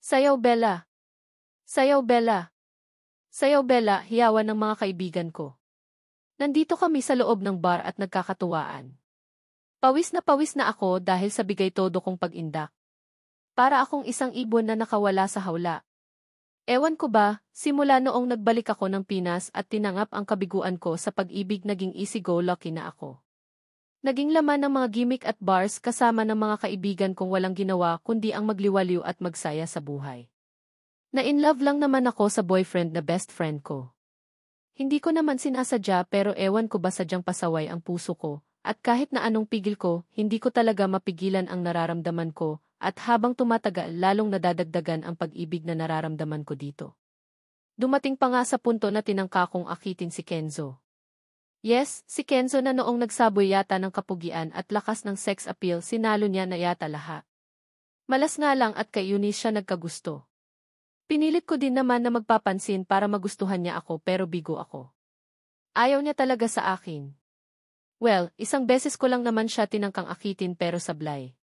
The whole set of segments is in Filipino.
Sayaw Bella! Sayaw Bella! Sayaw Bella, hiyawan ng mga kaibigan ko. Nandito kami sa loob ng bar at nagkakatuwaan. Pawis na ako dahil sa bigay todo kong pag-indak. Para akong isang ibon na nakawala sa hawla. Ewan ko ba, simula noong nagbalik ako ng Pinas at tinangap ang kabiguan ko sa pag-ibig naging easy-go-lucky na ako. Naging laman ng mga gimmick at bars kasama ng mga kaibigan kong walang ginawa kundi ang magliwaliw at magsaya sa buhay. Na-in-love lang naman ako sa boyfriend na best friend ko. Hindi ko naman sinasadya pero ewan ko ba sadyang pasaway ang puso ko, at kahit na anong pigil ko, hindi ko talaga mapigilan ang nararamdaman ko, at habang tumatagal lalong nadadagdagan ang pag-ibig na nararamdaman ko dito. Dumating pa nga sa punto na tinangka kong akitin si Kenzo. Yes, si Kenzo na noong nagsaboy yata ng kapugian at lakas ng sex appeal sinalo niya na yata lahat. Malas nga lang at kay Eunice siya nagkagusto. Pinilit ko din naman na magpapansin para magustuhan niya ako pero bigo ako. Ayaw niya talaga sa akin. Well, isang beses ko lang naman siya tinangkang akitin pero sablay.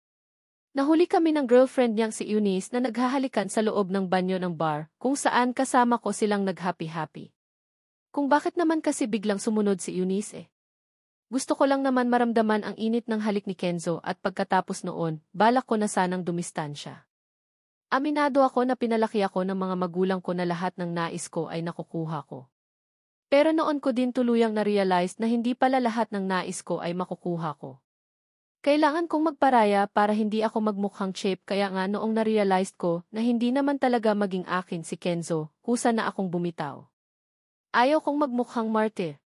Nahuli kami ng girlfriend niyang si Eunice na naghahalikan sa loob ng banyo ng bar kung saan kasama ko silang nag-happy-happy. Kung bakit naman kasi biglang sumunod si Eunice eh. Gusto ko lang naman maramdaman ang init ng halik ni Kenzo at pagkatapos noon, balak ko na sanang dumistansya. Aminado ako na pinalaki ako ng mga magulang ko na lahat ng nais ko ay nakukuha ko. Pero noon ko din tuluyang na-realize na hindi pala lahat ng nais ko ay makukuha ko. Kailangan kong magparaya para hindi ako magmukhang cheap kaya nga noong na-realize ko na hindi naman talaga maging akin si Kenzo, kusa na akong bumitaw. Ayaw kong magmukhang martyr.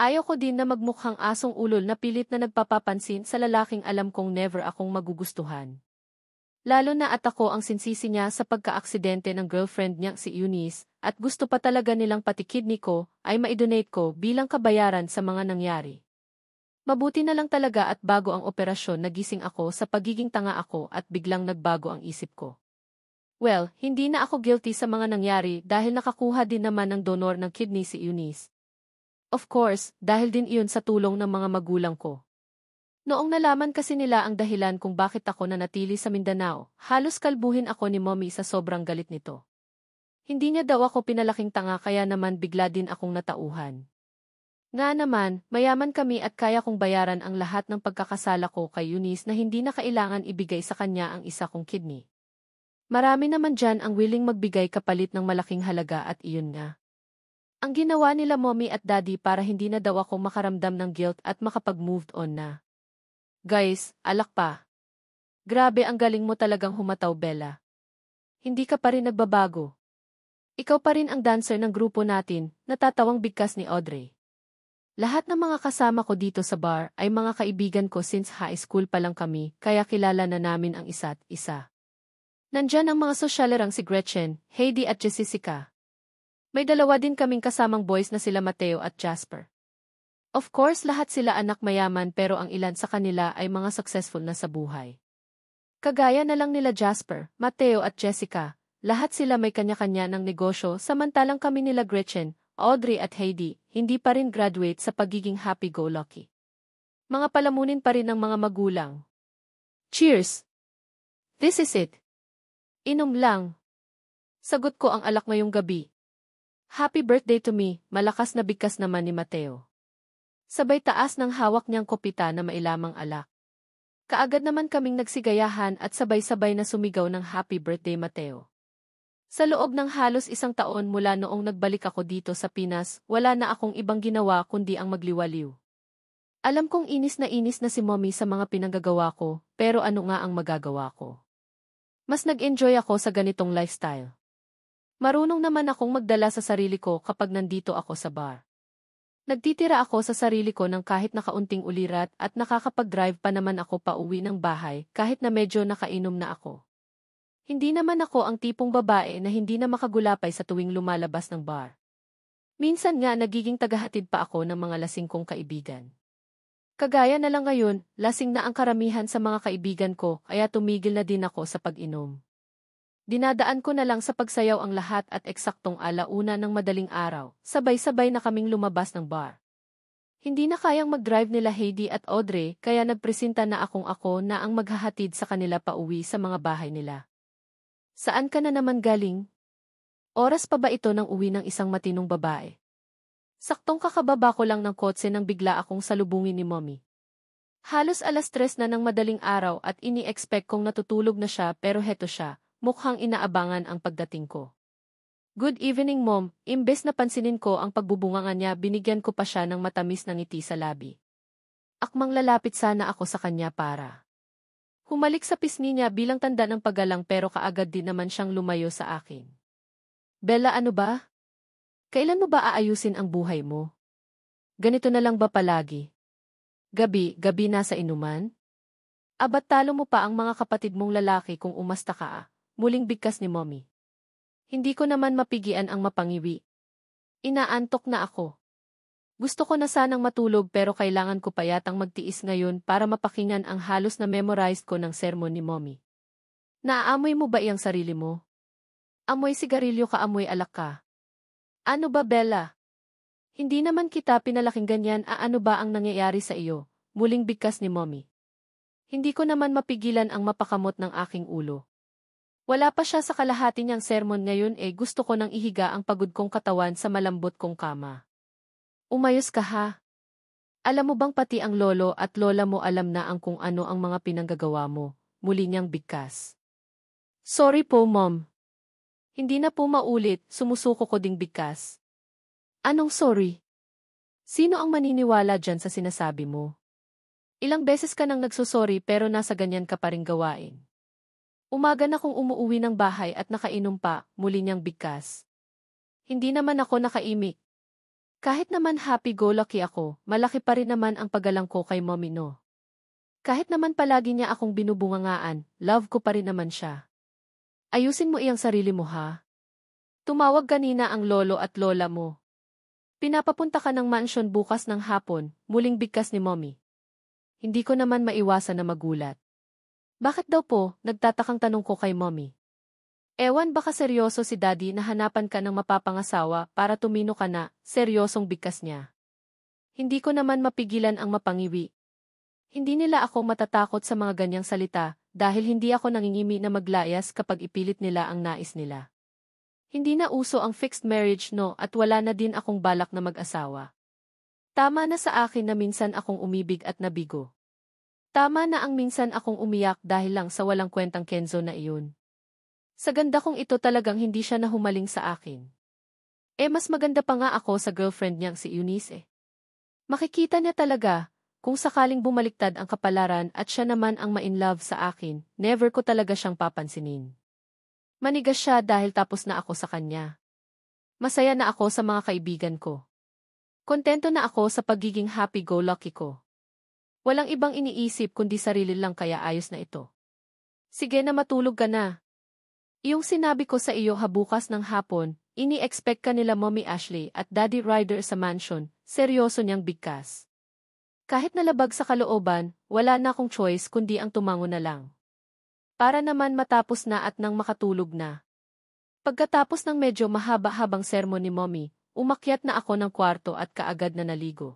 Ayaw ko din na magmukhang asong ulol na pilit na nagpapapansin sa lalaking alam kong never akong magugustuhan. Lalo na at ako ang sinsisi niya sa pagka-aksidente ng girlfriend niyang si Eunice, at gusto pa talaga nilang pati kidney ko ay ma-donate ko bilang kabayaran sa mga nangyari. Mabuti na lang talaga at bago ang operasyon nagising ako sa pagiging tanga ako at biglang nagbago ang isip ko. Well, hindi na ako guilty sa mga nangyari dahil nakakuha din naman ng donor ng kidney si Eunice. Of course, dahil din iyon sa tulong ng mga magulang ko. Noong nalaman kasi nila ang dahilan kung bakit ako nanatili sa Mindanao, halos kalbuhin ako ni Mommy sa sobrang galit nito. Hindi niya daw ako pinalaking tanga kaya naman bigla din akong natauhan. Nga naman, mayaman kami at kaya kong bayaran ang lahat ng pagkakasala ko kay Eunice na hindi na kailangan ibigay sa kanya ang isa kong kidney. Marami naman dyan ang willing magbigay kapalit ng malaking halaga at iyon nga. Ang ginawa nila Mommy at Daddy para hindi na daw ako makaramdam ng guilt at makapag-moved on na. Guys, alak pa. Grabe ang galing mo talagang humataw Bella. Hindi ka pa rin nagbabago. Ikaw pa rin ang dancer ng grupo natin, natatawang bigkas ni Audrey. Lahat ng mga kasama ko dito sa bar ay mga kaibigan ko since high school pa lang kami kaya kilala na namin ang isa't isa. Nandyan ang mga sosyalerang si Gretchen, Heidi at Jessica. May dalawa din kaming kasamang boys na sila Mateo at Jasper. Of course lahat sila anak mayaman pero ang ilan sa kanila ay mga successful na sa buhay. Kagaya na lang nila Jasper, Mateo at Jessica, lahat sila may kanya-kanya ng negosyo samantalang kami nila Gretchen, Audrey at Heidi, hindi pa rin graduate sa pagiging happy-go-lucky. Mga palamunin pa rin ng mga magulang. Cheers! This is it. Inom lang. Sagot ko ang alak ngayong gabi. Happy birthday to me, malakas na bigkas naman ni Mateo. Sabay taas ng hawak niyang kopita na mailamang alak. Kaagad naman kaming nagsigayahan at sabay-sabay na sumigaw ng happy birthday Mateo. Sa loob ng halos isang taon mula noong nagbalik ako dito sa Pinas, wala na akong ibang ginawa kundi ang magliwaliw. Alam kong inis na si Mommy sa mga pinanggagawa ko, pero ano nga ang magagawa ko? Mas nag-enjoy ako sa ganitong lifestyle. Marunong naman akong magdala sa sarili ko kapag nandito ako sa bar. Nagtitira ako sa sarili ko ng kahit nakaunting ulirat at nakakapag-drive pa naman ako pauwi ng bahay kahit na medyo nakainom na ako. Hindi naman ako ang tipong babae na hindi na makagulapay sa tuwing lumalabas ng bar. Minsan nga nagiging tagahatid pa ako ng mga lasing kong kaibigan. Kagaya na lang ngayon, lasing na ang karamihan sa mga kaibigan ko kaya tumigil na din ako sa pag-inom. Dinadaan ko na lang sa pagsayaw ang lahat at eksaktong alauna ng madaling araw, sabay-sabay na kaming lumabas ng bar. Hindi na kayang mag-drive nila Heidi at Audrey kaya nagpresenta na ako na ang maghahatid sa kanila pauwi sa mga bahay nila. Saan ka na naman galing? Oras pa ba ito ng uwi ng isang matinong babae? Saktong kakababa ko lang ng kotse nang bigla akong salubungin ni Mommy. Halos 3:00 na ng madaling araw at ini-expect kong natutulog na siya pero heto siya, mukhang inaabangan ang pagdating ko. Good evening Mom, imbes na pansinin ko ang pagbubunganga niya binigyan ko pa siya ng matamis na ngiti sa labi. Akmang lalapit sana ako sa kanya para humalik sa pisngi niya bilang tanda ng paggalang pero kaagad din naman siyang lumayo sa akin. Bella ano ba? Kailan mo ba aayusin ang buhay mo? Ganito na lang ba palagi? Gabi nasa inuman? Abat talo mo pa ang mga kapatid mong lalaki kung umasta ka muling bigkas ni Mommy. Hindi ko naman mapigian ang mapangiwi. Inaantok na ako. Gusto ko na sanang matulog pero kailangan ko pa yatang magtiis ngayon para mapakinggan ang halos na memorized ko ng sermon ni Mommy. Naaamoy mo ba iyang sarili mo? Amoy sigarilyo ka amoy alak ka. Ano ba Bella? Hindi naman kita pinalaking ganyan ano ba ang nangyayari sa iyo? Muling bigkas ni Mommy. Hindi ko naman mapigilan ang mapakamot ng aking ulo. Wala pa siya sa kalahati niyang sermon ngayon gusto ko nang ihiga ang pagod kong katawan sa malambot kong kama. Umayos ka ha? Alam mo bang pati ang lolo at lola mo alam na ang kung ano ang mga pinanggagawa mo, muli niyang bigkas. Sorry po Mom. Hindi na po maulit, sumusuko ko ding bigkas. Anong sorry? Sino ang maniniwala dyan sa sinasabi mo? Ilang beses ka nang nagsusorry pero nasa ganyan ka pa ring gawain. Umaga na kong umuuwi ng bahay at nakainom pa, muli niyang bigkas. Hindi naman ako nakaimik. Kahit naman happy-go-lucky ako, malaki pa rin naman ang paggalang ko kay Mommy no. Kahit naman palagi niya akong binubungangaan, love ko pa rin naman siya. Ayusin mo iyang sarili mo ha. Tumawag kanina ang lolo at lola mo. Pinapapunta ka ng mansion bukas ng hapon, muling bigkas ni Mommy. Hindi ko naman maiwasan na magulat. Bakit daw po, nagtatakang tanong ko kay Mommy. Ewan baka seryoso si Daddy na hanapan ka ng mapapangasawa para tumino ka na, seryosong bigkas niya. Hindi ko naman mapigilan ang mapangiwi. Hindi nila ako matatakot sa mga ganyang salita dahil hindi ako nangingimi na maglayas kapag ipilit nila ang nais nila. Hindi na uso ang fixed marriage no at wala na din akong balak na mag-asawa. Tama na sa akin na minsan akong umibig at nabigo. Tama na ang minsan akong umiyak dahil lang sa walang kwentang Kenzo na iyon. Sa ganda kong ito talagang hindi siya nahumaling sa akin. Mas maganda pa nga ako sa girlfriend niyang si Eunice. Makikita niya talaga, kung sakaling bumaliktad ang kapalaran at siya naman ang ma-inlove sa akin, never ko talaga siyang papansinin. Manigas siya dahil tapos na ako sa kanya. Masaya na ako sa mga kaibigan ko. Kontento na ako sa pagiging happy-go-lucky ko. Walang ibang iniisip kundi sarili lang kaya ayos na ito. Sige na matulog ka na. Iyong sinabi ko sa iyo bukas ng hapon, ini-expect ka nila Mommy Ashley at Daddy Ryder sa mansion, seryoso niyang bigkas. Kahit nalabag sa kalooban, wala na akong choice kundi ang tumango na lang. Para naman matapos na at nang makatulog na. Pagkatapos ng medyo mahaba-habang sermon ni Mommy, umakyat na ako ng kwarto at kaagad na naligo.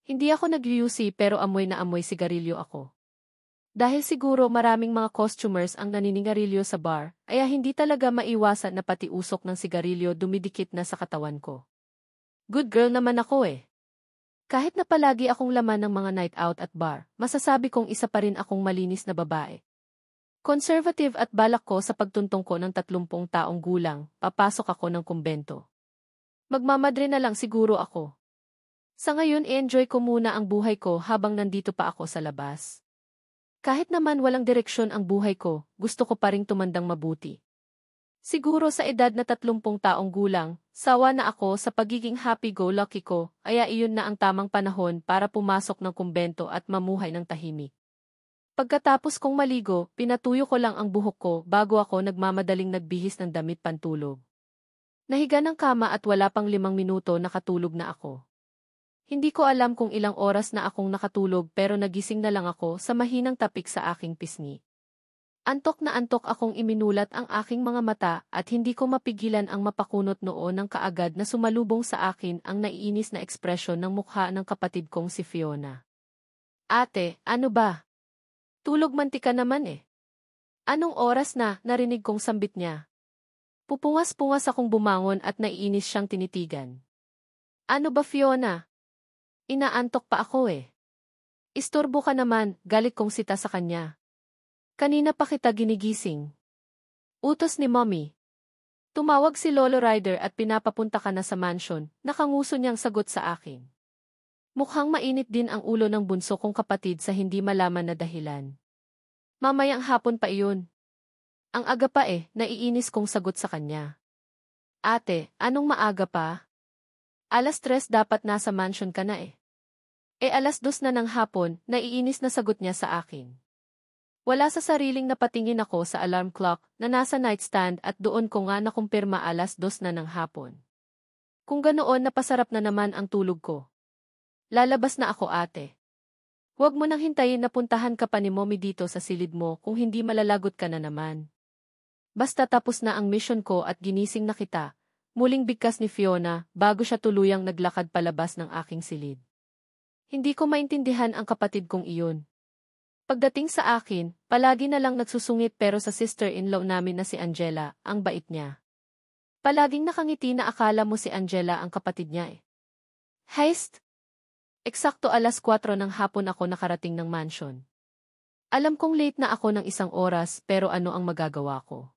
Hindi ako nag-UC pero amoy na amoy sigarilyo ako. Dahil siguro maraming mga costumers ang naniningarilyo sa bar, kaya hindi talaga maiwasan na pati usok ng sigarilyo dumidikit na sa katawan ko. Good girl naman ako Kahit na palagi akong laman ng mga night out at bar, masasabi kong isa pa rin akong malinis na babae. Conservative at balak ko sa pagtuntong ko ng 30 taong gulang, papasok ako ng kumbento. Magmamadre na lang siguro ako. Sa ngayon enjoy ko muna ang buhay ko habang nandito pa ako sa labas. Kahit naman walang direksyon ang buhay ko, gusto ko pa ring tumandang mabuti. Siguro sa edad na 30 taong gulang, sawa na ako sa pagiging happy-go-lucky ko, kaya iyon na ang tamang panahon para pumasok ng kumbento at mamuhay ng tahimik. Pagkatapos kong maligo, pinatuyo ko lang ang buhok ko bago ako nagmamadaling nagbihis ng damit pantulog. Nahiga ng kama at wala pang 5 minuto nakatulog na ako. Hindi ko alam kung ilang oras na akong nakatulog pero nagising na lang ako sa mahinang tapik sa aking pisngi. Antok na antok akong iminulat ang aking mga mata at hindi ko mapigilan ang mapakunot noon ng kaagad na sumalubong sa akin ang naiinis na ekspresyon ng mukha ng kapatid kong si Fiona. Ate, ano ba? Tulog mantika naman Anong oras na, narinig kong sambit niya. Pupungas-pungas akong bumangon at naiinis siyang tinitigan. Ano ba, Fiona? Inaantok pa ako eh. Istorbo ka naman, galit kong sita sa kanya. Kanina pa kita ginigising. Utos ni Mommy. Tumawag si Lolo Ryder at pinapapunta ka na sa mansion, nakanguso niyang sagot sa akin. Mukhang mainit din ang ulo ng bunso kong kapatid sa hindi malaman na dahilan. Mamayang hapon pa iyon. Ang aga pa eh, naiinis kong sagot sa kanya. Ate, anong maaga pa? 3:00 dapat nasa mansion ka na eh. Alas 2 na ng hapon, naiinis na sagot niya sa akin. Wala sa sariling napatingin ako sa alarm clock na nasa nightstand at doon ko nga nakumpirma 2:00 na ng hapon. Kung ganoon napasarap na naman ang tulog ko. Lalabas na ako ate. Huwag mo nang hintayin na puntahan ka pa ni Mommy dito sa silid mo kung hindi malalagot ka na naman. Basta tapos na ang mission ko at ginising na kita, muling bigkas ni Fiona bago siya tuluyang naglakad palabas ng aking silid. Hindi ko maintindihan ang kapatid kong iyon. Pagdating sa akin, palagi na lang nagsusungit pero sa sister-in-law namin na si Angela, ang bait niya. Palaging nakangiti na akala mo si Angela ang kapatid niya eh. Heist! Eksakto 4:00 ng hapon ako nakarating ng mansion. Alam kong late na ako ng 1 oras pero ano ang magagawa ko?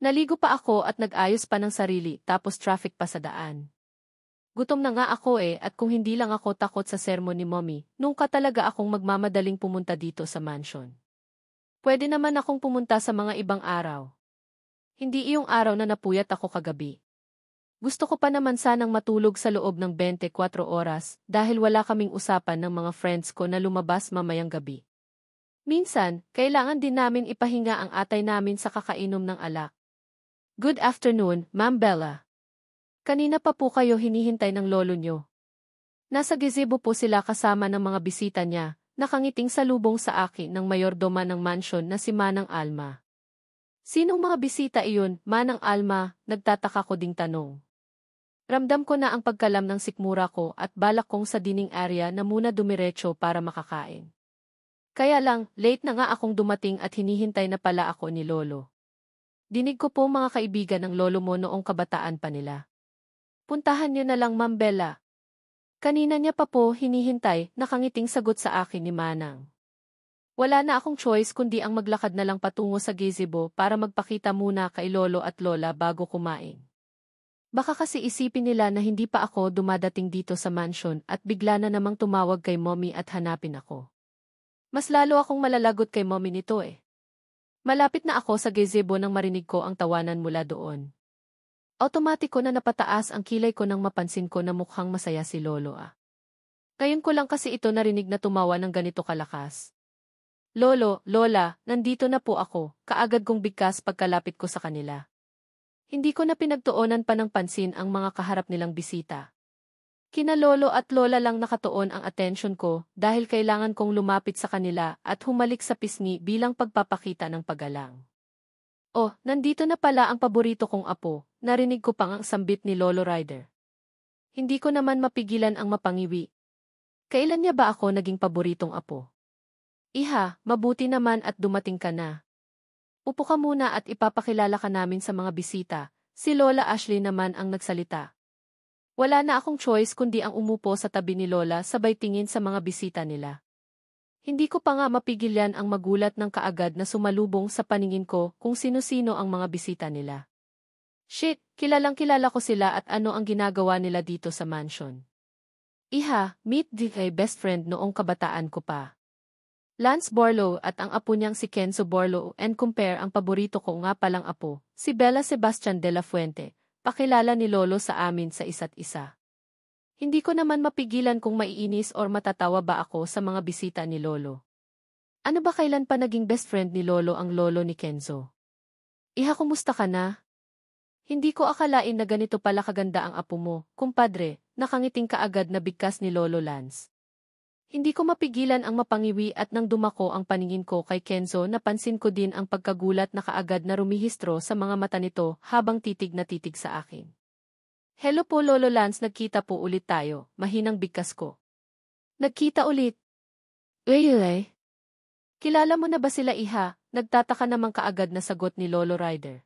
Naligo pa ako at nag-ayos pa ng sarili tapos traffic pa sa daan. Gutom na nga ako eh at kung hindi lang ako takot sa sermon ni Mommy, nung talaga akong magmamadaling pumunta dito sa mansion. Pwede naman akong pumunta sa mga ibang araw. Hindi iyong araw na napuyat ako kagabi. Gusto ko pa naman sanang matulog sa loob ng 24 oras dahil wala kaming usapan ng mga friends ko na lumabas mamayang gabi. Minsan, kailangan din namin ipahinga ang atay namin sa kakainom ng alak. Good afternoon, Ma'am Bella. Kanina pa po kayo hinihintay ng lolo nyo. Nasa gazebo po sila kasama ng mga bisita niya, nakangiting salubong sa akin ng mayordoma ng mansion na si Manang Alma. Sinong mga bisita iyon, Manang Alma, nagtataka ko ding tanong. Ramdam ko na ang pagkalam ng sikmura ko at balak kong sa dining area na muna dumiretso para makakain. Kaya lang, late na nga akong dumating at hinihintay na pala ako ni Lolo. Dinig ko po mga kaibigan ng lolo mo noong kabataan pa nila. Puntahan niyo na lang Ma'am Bella. Kanina niya pa po hinihintay, nakangiting sagot sa akin ni Manang. Wala na akong choice kundi ang maglakad na lang patungo sa gazebo para magpakita muna kay Lolo at Lola bago kumain. Baka kasi isipin nila na hindi pa ako dumadating dito sa mansion at bigla na namang tumawag kay Mommy at hanapin ako. Mas lalo akong malalagot kay Mommy nito eh. Malapit na ako sa gazebo nang marinig ko ang tawanan mula doon. Automatiko na napataas ang kilay ko nang mapansin ko na mukhang masaya si Lolo ah. Ngayon ko lang kasi ito narinig na tumawa ng ganito kalakas. Lolo, Lola, nandito na po ako, kaagad kong bigkas pagkalapit ko sa kanila. Hindi ko na pinagtuunan pa ng pansin ang mga kaharap nilang bisita. Kina Lolo at Lola lang nakatuon ang atensyon ko dahil kailangan kong lumapit sa kanila at humalik sa pisngi bilang pagpapakita ng paggalang. Oh, nandito na pala ang paborito kong apo, narinig ko pang ang sambit ni Lolo Ryder. Hindi ko naman mapigilan ang mapangiwi. Kailan niya ba ako naging paboritong apo? Iha, mabuti naman at dumating ka na. Upo ka muna at ipapakilala ka namin sa mga bisita, si Lola Ashley naman ang nagsalita. Wala na akong choice kundi ang umupo sa tabi ni Lola sabay tingin sa mga bisita nila. Hindi ko pa nga mapigilan ang magulat ng kaagad na sumalubong sa paningin ko kung sino-sino ang mga bisita nila. Shit, kilalang-kilala ko sila at ano ang ginagawa nila dito sa mansion. Iha, meet the best friend noong kabataan ko pa. Lance Borlo at ang apo niyang si Kenzo Borlo and compare ang paborito ko nga palang apo, si Bella Sebastian de la Fuente, pakilala ni Lolo sa amin sa isa't isa. Hindi ko naman mapigilan kung maiinis or matatawa ba ako sa mga bisita ni Lolo. Ano ba kailan pa naging best friend ni Lolo ang lolo ni Kenzo? Iha, kumusta ka na? Hindi ko akalain na ganito pala kaganda ang apo mo, kumpadre, nakangiting kaagad na bigkas ni Lolo Lance. Hindi ko mapigilan ang mapangiwi at nang dumako ang paningin ko kay Kenzo napansin ko din ang pagkagulat na kaagad na rumihistro sa mga mata nito habang titig na titig sa akin. Hello po Lolo Lance, nagkita po ulit tayo, mahinang bigkas ko. Nagkita ulit? Really? Kilala mo na ba sila iha? Nagtataka namang kaagad na sagot ni Lolo Ryder.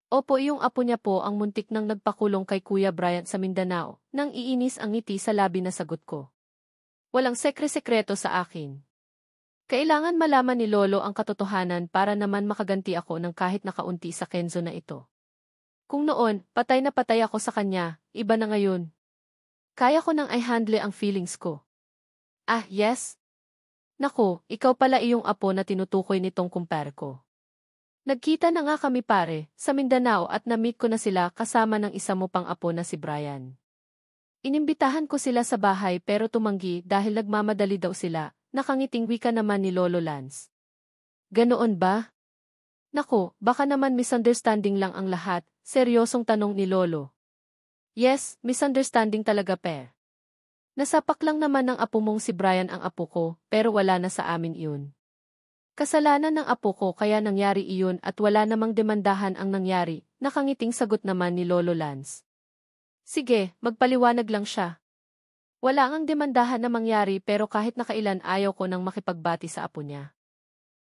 Opo, yung apo niya po ang muntik nang nagpakulong kay Kuya Bryant sa Mindanao, nang iinis ang ngiti sa labi na sagot ko. Walang sekre-sekreto sa akin. Kailangan malaman ni Lolo ang katotohanan para naman makaganti ako ng kahit nakaunti sa Kenzo na ito. Kung noon, patay na patay ako sa kanya, iba na ngayon. Kaya ko nang i-handle ang feelings ko. Ah, yes? Nako, ikaw pala iyong apo na tinutukoy nitong kumpare ko. Nagkita na nga kami pare, sa Mindanao at na-meet ko na sila kasama ng isa mo pang apo na si Brian. Inimbitahan ko sila sa bahay pero tumanggi dahil nagmamadali daw sila, nakangiting wika naman ni Lolo Lance. Ganoon ba? Nako, baka naman misunderstanding lang ang lahat, seryosong tanong ni Lolo. Yes, misunderstanding talaga per. Nasapak lang naman ng apo mong si Brian ang apo ko, pero wala na sa amin iyon. Kasalanan ng apo ko kaya nangyari iyon at wala namang demandahan ang nangyari, nakangiting sagot naman ni Lolo Lance. Sige, magpaliwanag lang siya. Wala ngang demandahan na mangyari pero kahit nakailan ayaw ko nang makipagbati sa apo niya.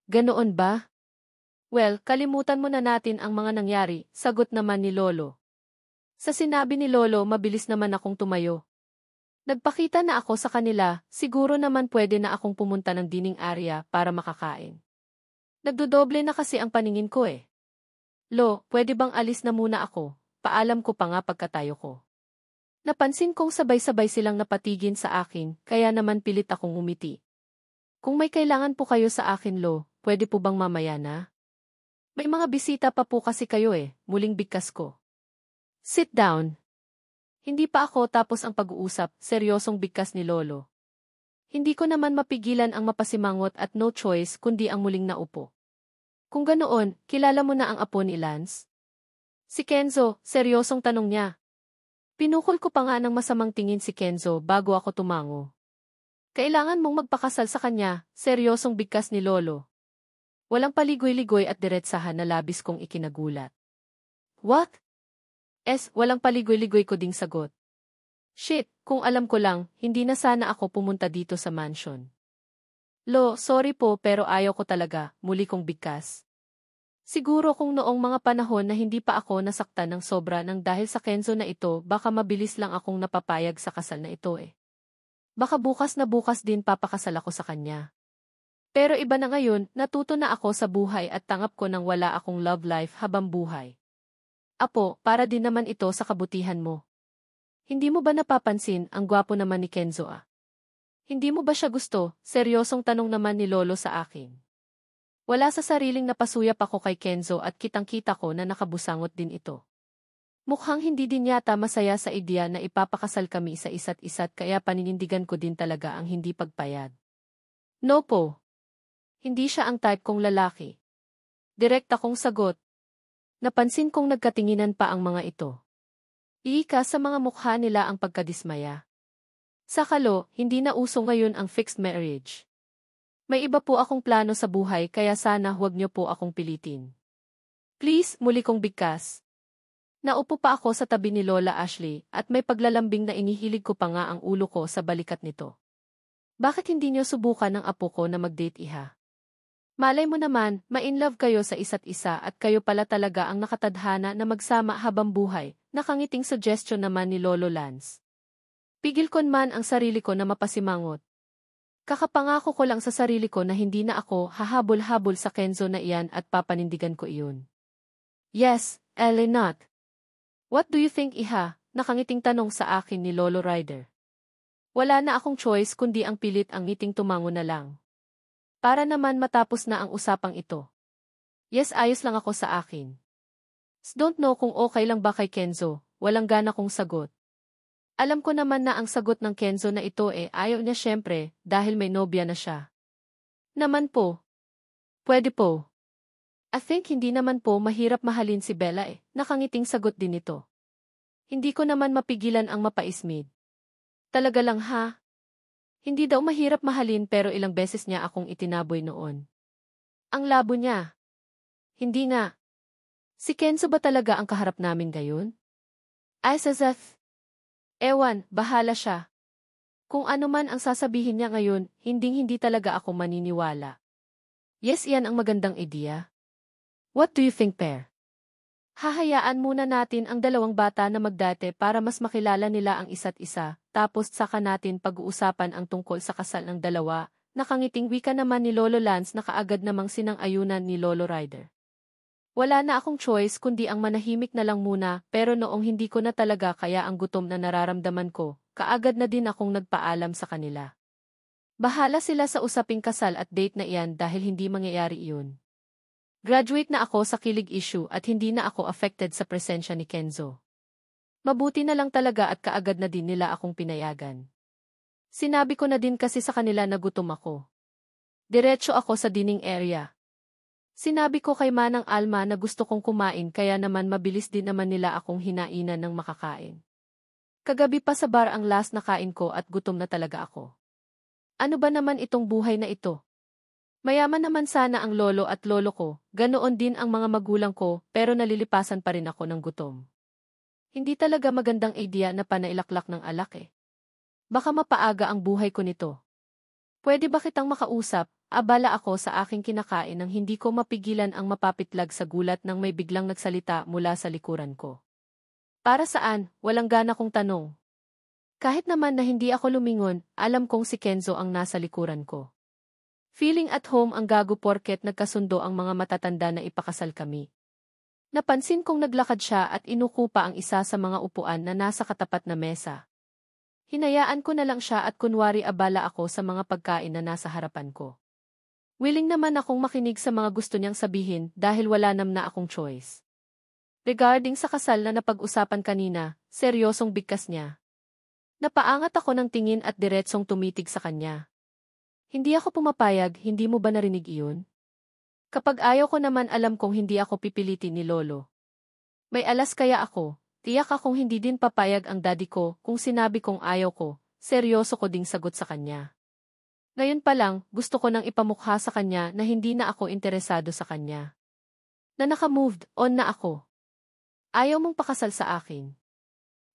Ganoon ba? Well, kalimutan mo na natin ang mga nangyari, sagot naman ni Lolo. Sa sinabi ni Lolo mabilis naman akong tumayo. Nagpakita na ako sa kanila, siguro naman pwede na akong pumunta ng dining area para makakain. Nagdodoble na kasi ang paningin ko eh. Lo, pwede bang alis na muna ako? Paalam ko pa nga pagkatayo ko. Napansin kong sabay-sabay silang napatigin sa akin, kaya naman pilit akong umiti. Kung may kailangan po kayo sa akin Lo, pwede po bang mamaya na? May mga bisita pa po kasi kayo eh, muling bigkas ko. Sit down. Hindi pa ako tapos ang pag-uusap, seryosong bigkas ni Lolo. Hindi ko naman mapigilan ang mapasimangot at no choice kundi ang muling naupo. Kung ganoon, kilala mo na ang apo ni Lance? Si Kenzo, seryosong tanong niya. Pinukol ko pa nga ng masamang tingin si Kenzo bago ako tumango. Kailangan mong magpakasal sa kanya, seryosong bigkas ni Lolo. Walang paligoy-ligoy at diretsahan na labis kong ikinagulat. What? Walang paligoy-ligoy ko ding sagot. Shit, kung alam ko lang, hindi na sana ako pumunta dito sa mansion. Lo, sorry po pero ayaw ko talaga, muli kong bigkas. Siguro kung noong mga panahon na hindi pa ako nasaktan ng sobra nang dahil sa Kenzo na ito, baka mabilis lang akong napapayag sa kasal na ito eh. Baka bukas na bukas din papakasal ako sa kanya. Pero iba na ngayon, natuto na ako sa buhay at tangap ko nang wala akong love life habang buhay. Apo, para din naman ito sa kabutihan mo. Hindi mo ba napapansin ang gwapo naman ni Kenzo ah? Hindi mo ba siya gusto? Seryosong tanong naman ni Lolo sa akin. Wala sa sariling napasuyap ako kay Kenzo at kitang-kita ko na nakabusangot din ito. Mukhang hindi din yata masaya sa ideya na ipapakasal kami sa isa't isa't kaya paninindigan ko din talaga ang hindi pagpayag. No po. Hindi siya ang type kong lalaki. Direkta kong sagot. Napansin kong nagkatinginan pa ang mga ito. Iika sa mga mukha nila ang pagkadismaya. Sa Kalo, hindi na uso ngayon ang fixed marriage. May iba po akong plano sa buhay kaya sana huwag niyo po akong pilitin. Please, muli kong bigkas. Naupo pa ako sa tabi ni Lola Ashley at may paglalambing na inihilig ko pa nga ang ulo ko sa balikat nito. Bakit hindi niyo subukan ng apo ko na mag-date iha? Malay mo naman, ma-inlove kayo sa isa't isa at kayo pala talaga ang nakatadhana na magsama habang buhay, nakangiting suggestion naman ni Lolo Lance. Pigil ko man ang sarili ko na mapasimangot. Kakapangako ko lang sa sarili ko na hindi na ako hahabol-habol sa Kenzo na iyan at papanindigan ko iyon. Yes, not. What do you think iha? Nakangiting tanong sa akin ni Lolo Ryder. Wala na akong choice kundi ang pilit ang ngiting tumango na lang. Para naman matapos na ang usapang ito. Yes, ayos lang ako sa akin. Don't know kung okay lang ba kay Kenzo, walang gana kong sagot. Alam ko naman na ang sagot ng Kenzo na ito ayaw niya syempre dahil may nobya na siya. Naman po. Pwede po. I think hindi naman po mahirap mahalin si Bella nakangiting sagot din ito. Hindi ko naman mapigilan ang mapaismid. Talaga lang ha? Hindi daw mahirap mahalin pero ilang beses niya akong itinaboy noon. Ang labo niya. Hindi nga. Si Kenzo ba talaga ang kaharap namin gayon? Ay Sazeth. Ewan, bahala siya. Kung ano man ang sasabihin niya ngayon, hindi talaga ako maniniwala. Yes, iyan ang magandang ideya. What do you think, Per? Hahayaan muna natin ang dalawang bata na magdate para mas makilala nila ang isa't isa, tapos saka natin pag-uusapan ang tungkol sa kasal ng dalawa. Nakangiting wika naman ni Lolo Lance na kaagad namang sinang-ayunan ni Lolo Ryder. Wala na akong choice kundi ang manahimik na lang muna, pero noong hindi ko na talaga kaya ang gutom na nararamdaman ko, kaagad na din akong nagpaalam sa kanila. Bahala sila sa usaping kasal at date na iyan dahil hindi mangyayari iyon. Graduate na ako sa kilig issue at hindi na ako affected sa presensya ni Kenzo. Mabuti na lang talaga at kaagad na din nila akong pinayagan. Sinabi ko na din kasi sa kanila na gutom ako. Diretso ako sa dining area. Sinabi ko kay Manang Alma na gusto kong kumain kaya naman mabilis din naman nila akong hinainan ng makakain. Kagabi pa sa bar ang last na kain ko at gutom na talaga ako. Ano ba naman itong buhay na ito? Mayaman naman sana ang lolo at lolo ko, ganoon din ang mga magulang ko, pero nalilipasan pa rin ako ng gutom. Hindi talaga magandang idea na panailaklak ng alak eh. Baka mapaaga ang buhay ko nito. Pwede ba kitang makausap? Abala ako sa aking kinakain nang hindi ko mapigilan ang mapapitlag sa gulat nang may biglang nagsalita mula sa likuran ko. Para saan? Walang gana kong tanong. Kahit naman na hindi ako lumingon, alam kong si Kenzo ang nasa likuran ko. Feeling at home ang gago porket nagkasundo ang mga matatanda na ipakasal kami. Napansin kong naglakad siya at inuko pa ang isa sa mga upuan na nasa katapat na mesa. Hinayaan ko na lang siya at kunwari abala ako sa mga pagkain na nasa harapan ko. Willing naman akong makinig sa mga gusto niyang sabihin dahil wala naman na akong choice. Regarding sa kasal na napag-usapan kanina, seryosong bigkas niya. Napaangat ako ng tingin at diretsong tumitig sa kanya. Hindi ako pumapayag, hindi mo ba narinig iyon? Kapag ayaw ko naman alam kong hindi ako pipilitin ni Lolo. May alas kaya ako, tiyak akong hindi din papayag ang daddy ko kung sinabi kong ayaw ko, seryoso ko ding sagot sa kanya. Ngayon pa lang, gusto ko nang ipamukha sa kanya na hindi na ako interesado sa kanya. Na naka-moved on na ako. Ayaw mong pakasal sa akin.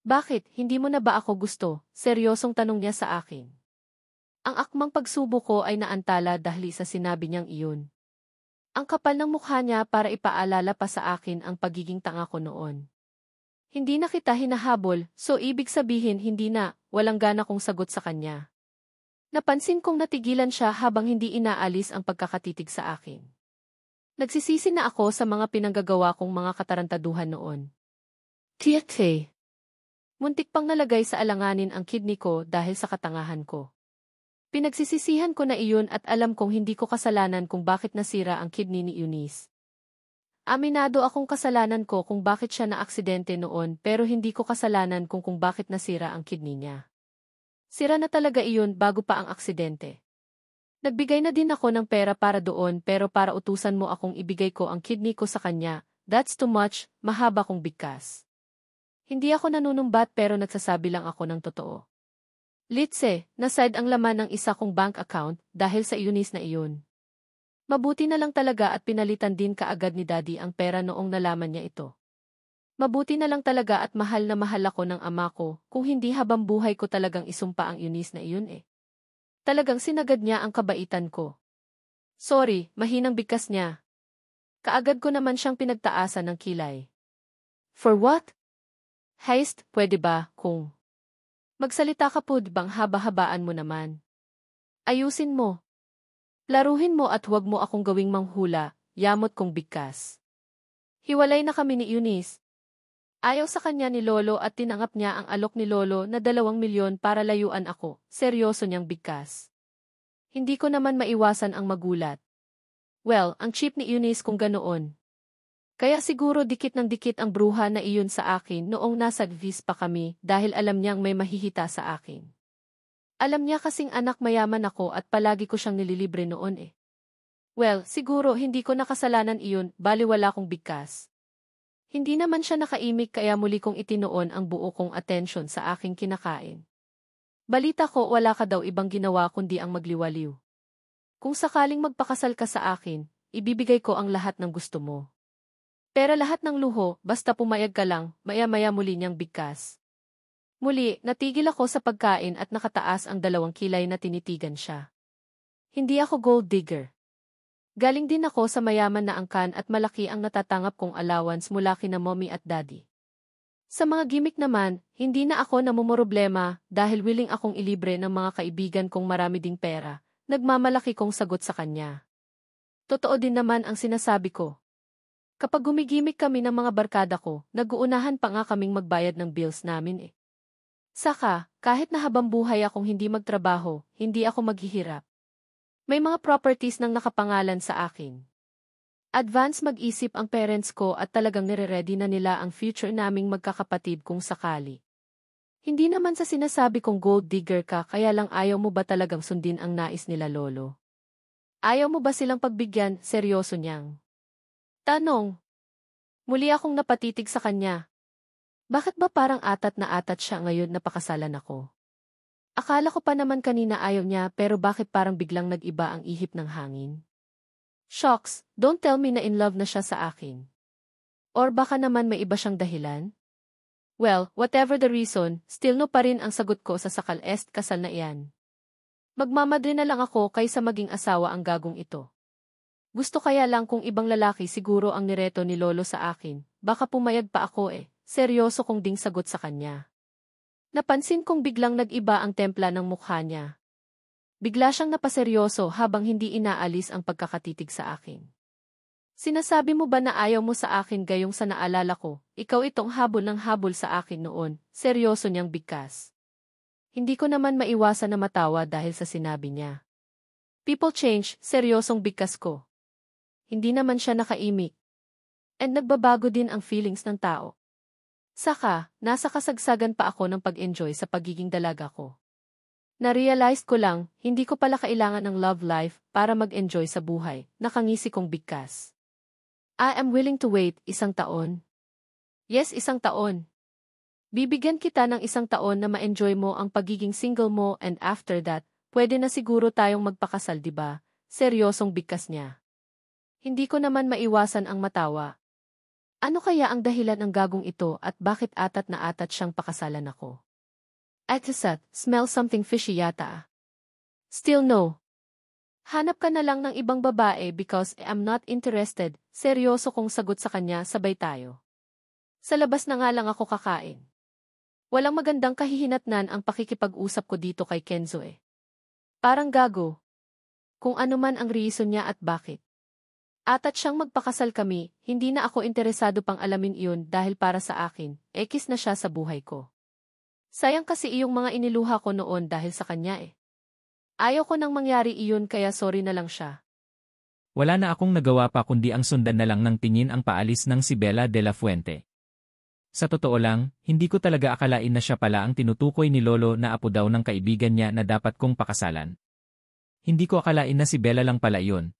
Bakit, hindi mo na ba ako gusto? Seryosong tanong niya sa akin. Ang akmang pagsubo ko ay naantala dahil sa sinabi niyang iyon. Ang kapal ng mukha niya para ipaalala pa sa akin ang pagiging tanga ko noon. Hindi na kita hinahabol, so ibig sabihin hindi na, walang gana kong sagot sa kanya. Napansin kong natigilan siya habang hindi inaalis ang pagkakatitig sa akin. Nagsisisi na ako sa mga pinanggagawa kong mga katarantaduhan noon. Tiyak. Muntik pang nalagay sa alanganin ang kidney ko dahil sa katangahan ko. Pinagsisisihan ko na iyon at alam kong hindi ko kasalanan kung bakit nasira ang kidney ni Eunice. Aminado akong kasalanan ko kung bakit siya na-aksidente noon pero hindi ko kasalanan kung bakit nasira ang kidney niya. Sira na talaga iyon bago pa ang aksidente. Nagbigay na din ako ng pera para doon pero para utusan mo akong ibigay ko ang kidney ko sa kanya, that's too much, mahaba kong bigkas. Hindi ako nanunumbat pero nagsasabi lang ako ng totoo. Litse, naside ang laman ng isa kong bank account dahil sa Eunice na iyon. Mabuti na lang talaga at pinalitan din kaagad ni Daddy ang pera noong nalaman niya ito. Mabuti na lang talaga at mahal na mahal ako ng ama ko kung hindi habang buhay ko talagang isumpa ang Eunice na iyon eh. Talagang sinagad niya ang kabaitan ko. Sorry, mahinang bigkas niya. Kaagad ko naman siyang pinagtaasan ng kilay. For what? Heist, pwede ba, kung... Magsalita ka po bang haba-habaan mo naman. Ayusin mo. Laruhin mo at huwag mo akong gawing manghula, yamot kong bigkas. Hiwalay na kami ni Eunice. Ayaw sa kanya ni Lolo at tinanggap niya ang alok ni Lolo na 2 milyon para layuan ako, seryoso niyang bigkas. Hindi ko naman maiwasan ang magulat. Well, ang cheap ni Eunice kung ganoon. Kaya siguro dikit ng dikit ang bruha na iyon sa akin noong nasa vis pa kami dahil alam niyang may mahihita sa akin. Alam niya kasing anak mayaman ako at palagi ko siyang nililibre noon eh. Well, siguro hindi ko nakasalanan iyon, baliwala kong bigkas. Hindi naman siya nakaimik kaya muli kong itinoon ang buo kong atensyon sa aking kinakain. Balita ko wala ka daw ibang ginawa kundi ang magliwaliw. Kung sakaling magpakasal ka sa akin, ibibigay ko ang lahat ng gusto mo. Pero lahat ng luho, basta pumayag ka lang, maya-maya muli niyang bigkas. Muli, natigil ako sa pagkain at nakataas ang 2 kilay na tinitigan siya. Hindi ako gold digger. Galing din ako sa mayaman na angkan at malaki ang natatanggap kong allowance mula kina mommy at daddy. Sa mga gimmick naman, hindi na ako namumroblema dahil willing akong ilibre ng mga kaibigan kong marami ding pera. Nagmamalaki kong sagot sa kanya. Totoo din naman ang sinasabi ko. Kapag gumigimik kami ng mga barkada ko, nag-uunahan pa nga kaming magbayad ng bills namin eh. Saka, kahit na habang buhay akong hindi magtrabaho, hindi ako maghihirap. May mga properties nang nakapangalan sa akin. Advance mag-isip ang parents ko at talagang nire-ready na nila ang future naming magkakapatid kung sakali. Hindi naman sa sinasabi kong gold digger ka kaya lang ayaw mo ba talagang sundin ang nais nila lolo? Ayaw mo ba silang pagbigyan, seryoso niyang? Tanong. Muli akong napatitig sa kanya. Bakit ba parang atat na atat siya ngayon na pakasalan ako? Akala ko pa naman kanina ayaw niya pero bakit parang biglang nag-iba ang ihip ng hangin? Shocks, don't tell me na in love na siya sa akin. Or baka naman may iba siyang dahilan? Well, whatever the reason, still no pa rin ang sagot ko sa sakal est kasal na iyan. Magmamadre na lang ako kaysa maging asawa ang gagong ito. Gusto kaya lang kung ibang lalaki siguro ang nireto ni lolo sa akin, baka pumayag pa ako eh, seryoso kong ding sagot sa kanya. Napansin kong biglang nag-iba ang templa ng mukha niya. Bigla siyang napaseryoso habang hindi inaalis ang pagkakatitig sa akin. Sinasabi mo ba na ayaw mo sa akin gayong sa naalala ko, ikaw itong habol ng habol sa akin noon, seryoso niyang bigkas. Hindi ko naman maiwasan na matawa dahil sa sinabi niya. People change, seryosong bigkas ko. Hindi naman siya nakaimik. And nagbabago din ang feelings ng tao. Saka, nasa kasagsagan pa ako ng pag-enjoy sa pagiging dalaga ko. Na-realize ko lang, hindi ko pala kailangan ng love life para mag-enjoy sa buhay, nakangisi kong bigkas. I am willing to wait, 1 taon. Yes, 1 taon. Bibigyan kita ng 1 taon na ma-enjoy mo ang pagiging single mo and after that, pwede na siguro tayong magpakasal, diba? Seryosong bigkas niya. Hindi ko naman maiwasan ang matawa. Ano kaya ang dahilan ng gagong ito at bakit atat na atat siyang pakasalan ako? Atisat, smell something fishy yata. Still no. Hanap ka na lang ng ibang babae because I'm not interested, seryoso kong sagot sa kanya sabay tayo. Sa labas na nga lang ako kakain. Walang magandang kahihinatnan ang pakikipag-usap ko dito kay Kenzo eh. Parang gago. Kung ano man ang reason niya at bakit. Atat siyang magpakasal kami, hindi na ako interesado pang alamin iyon dahil para sa akin, ekis na siya sa buhay ko. Sayang kasi iyong mga iniluha ko noon dahil sa kanya eh. Ayaw ko nang mangyari iyon kaya sorry na lang siya. Wala na akong nagawa pa kundi ang sundan na lang ng tingin ang paalis ng si Bella de la Fuente. Sa totoo lang, hindi ko talaga akalain na siya pala ang tinutukoy ni Lolo na apo daw ng kaibigan niya na dapat kong pakasalan. Hindi ko akalain na si Bella lang pala iyon.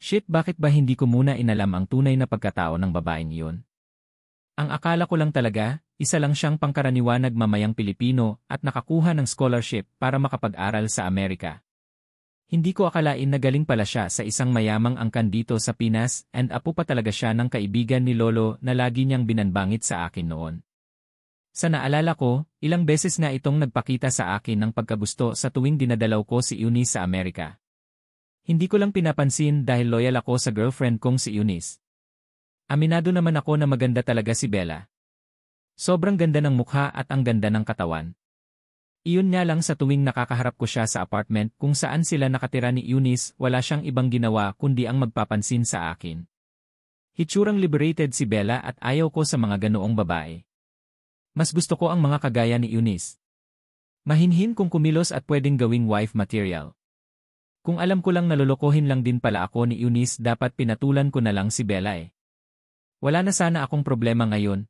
Shit, bakit ba hindi ko muna inalam ang tunay na pagkatao ng babaeng iyon? Ang akala ko lang talaga, isa lang siyang pangkaraniwanag mamayang Pilipino at nakakuha ng scholarship para makapag-aral sa Amerika. Hindi ko akalain na galing pala siya sa isang mayamang angkan dito sa Pinas and apo pa talaga siya ng kaibigan ni Lolo na lagi niyang binanbangit sa akin noon. Sa naalala ko, ilang beses na itong nagpakita sa akin ng pagkagusto sa tuwing dinadalaw ko si Eunice sa Amerika. Hindi ko lang pinapansin dahil loyal ako sa girlfriend kong si Eunice. Aminado naman ako na maganda talaga si Bella. Sobrang ganda ng mukha at ang ganda ng katawan. Iyon nga lang sa tuwing nakakaharap ko siya sa apartment kung saan sila nakatira ni Eunice, wala siyang ibang ginawa kundi ang magpapansin sa akin. Hitsurang liberated si Bella at ayaw ko sa mga ganoong babae. Mas gusto ko ang mga kagaya ni Eunice. Mahinhin kung kumilos at pwedeng gawing wife material. Kung alam ko lang nalolokohin lang din pala ako ni Eunice, dapat pinatulan ko na lang si Bella eh. Wala na sana akong problema ngayon.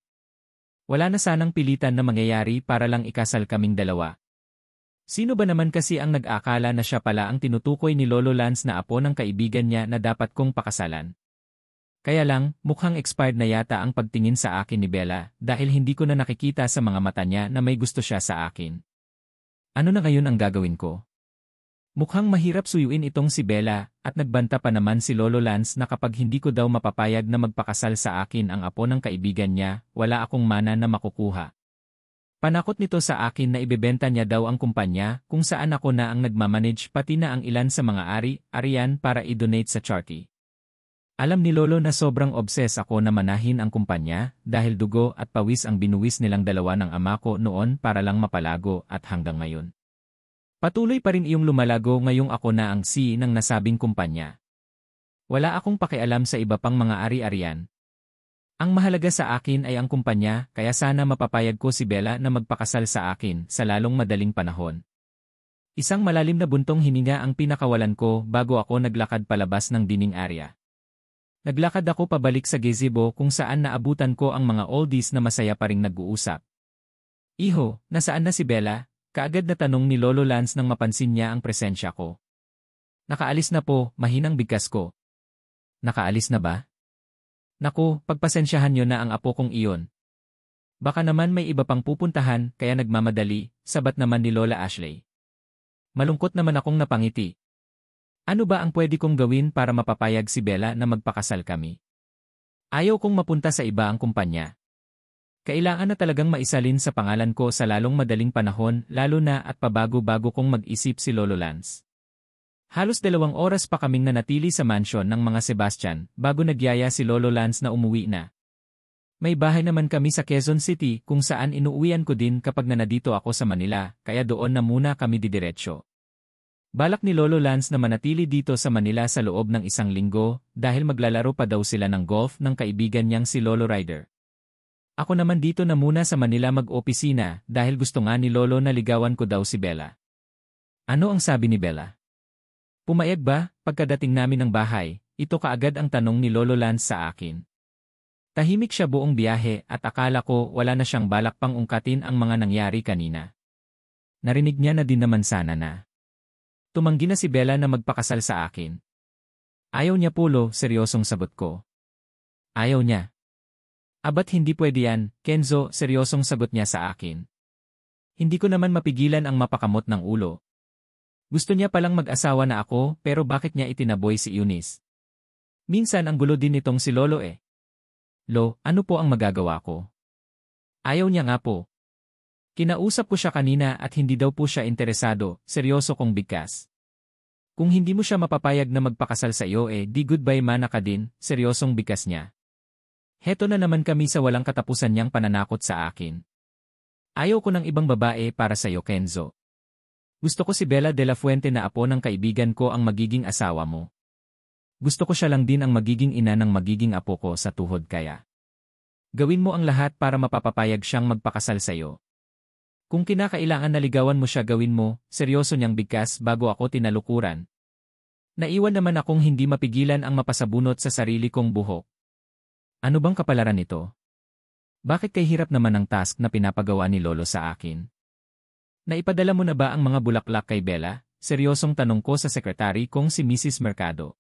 Wala na sanang pilitan na mangyayari para lang ikasal kaming dalawa. Sino ba naman kasi ang nag-akala na siya pala ang tinutukoy ni Lolo Lance na apo ng kaibigan niya na dapat kong pakasalan? Kaya lang, mukhang expired na yata ang pagtingin sa akin ni Bella dahil hindi ko na nakikita sa mga mata niya na may gusto siya sa akin. Ano na ngayon ang gagawin ko? Mukhang mahirap suyuin itong si Bella at nagbanta pa naman si Lolo Lance na kapag hindi ko daw mapapayag na magpakasal sa akin ang apo ng kaibigan niya, wala akong mana na makukuha. Panakot nito sa akin na ibebenta niya daw ang kumpanya kung saan ako na ang nagmamanage pati na ang ilan sa mga ari-arian para i-donate sa charity. Alam ni Lolo na sobrang obses ako na manahin ang kumpanya dahil dugo at pawis ang binuwis nilang dalawa ng ama ko noon para lang mapalago at hanggang ngayon. Patuloy pa rin iyong lumalago ngayong ako na ang CEO ng nasabing kumpanya. Wala akong pakialam sa iba pang mga ari-arian. Ang mahalaga sa akin ay ang kumpanya kaya sana mapapayag ko si Bella na magpakasal sa akin sa lalong madaling panahon. Isang malalim na buntong hininga ang pinakawalan ko bago ako naglakad palabas ng dining area. Naglakad ako pabalik sa gazebo kung saan naabutan ko ang mga oldies na masaya pa ring nag-uusap. Iho, nasaan na si Bella? Kaagad na tanong ni Lolo Lance nang mapansin niya ang presensya ko. Nakaalis na po, mahinang bigkas ko. Nakaalis na ba? Naku, pagpasensyahan niyo na ang apo kong iyon. Baka naman may iba pang pupuntahan kaya nagmamadali, sabat naman ni Lola Ashley. Malungkot naman akong napangiti. Ano ba ang pwede kong gawin para mapapayag si Bella na magpakasal kami? Ayaw kong mapunta sa iba ang kumpanya. Kailangan na talagang maisalin sa pangalan ko sa lalong madaling panahon lalo na at pabago-bago kong mag-isip si Lolo Lance. Halos 2 oras pa kaming nanatili sa mansyon ng mga Sebastian bago nagyaya si Lolo Lance na umuwi na. May bahay naman kami sa Quezon City kung saan inuuwian ko din kapag nanadito ako sa Manila kaya doon na muna kami didiretso. Balak ni Lolo Lance na manatili dito sa Manila sa loob ng 1 linggo dahil maglalaro pa daw sila ng golf ng kaibigan niyang si Lolo Ryder. Ako naman dito na muna sa Manila mag-opisina dahil gusto nga ni Lolo na ligawan ko daw si Bella. Ano ang sabi ni Bella? Pumayag ba? Pagkadating namin ng bahay, ito kaagad ang tanong ni Lolo Lance sa akin. Tahimik siya buong biyahe at akala ko wala na siyang balak pang ungkatin ang mga nangyari kanina. Narinig niya na din naman sana na. Tumanggi na si Bella na magpakasal sa akin. Ayaw niya Pulo, seryosong sagot ko. Ayaw niya. Abat hindi pwede yan, Kenzo, seryosong sagot niya sa akin. Hindi ko naman mapigilan ang mapakamot ng ulo. Gusto niya palang mag-asawa na ako pero bakit niya itinaboy si Eunice? Minsan ang gulo din nitong si Lolo eh. Lo, ano po ang magagawa ko? Ayaw niya nga po. Kinausap ko siya kanina at hindi daw po siya interesado, seryoso kong bigkas. Kung hindi mo siya mapapayag na magpakasal sa iyo di goodbye mana ka din, seryosong bigkas niya. Heto na naman kami sa walang katapusan niyang pananakot sa akin. Ayaw ko ng ibang babae para sa iyo Kenzo. Gusto ko si Bella de la Fuente na apo ng kaibigan ko ang magiging asawa mo. Gusto ko siya lang din ang magiging ina ng magiging apo ko sa tuhod kaya. Gawin mo ang lahat para mapapapayag siyang magpakasal sa iyo. Kung kinakailangan na ligawan mo siya gawin mo, seryoso niyang bigkas bago ako tinalukuran. Naiwan naman akong hindi mapigilan ang mapasabunot sa sarili kong buhok. Ano bang kapalaran nito? Bakit kay hirap naman ang task na pinapagawa ni Lolo sa akin? Naipadala mo na ba ang mga bulaklak kay Bella? Seryosong tanong ko sa sekretary kong si Mrs. Mercado.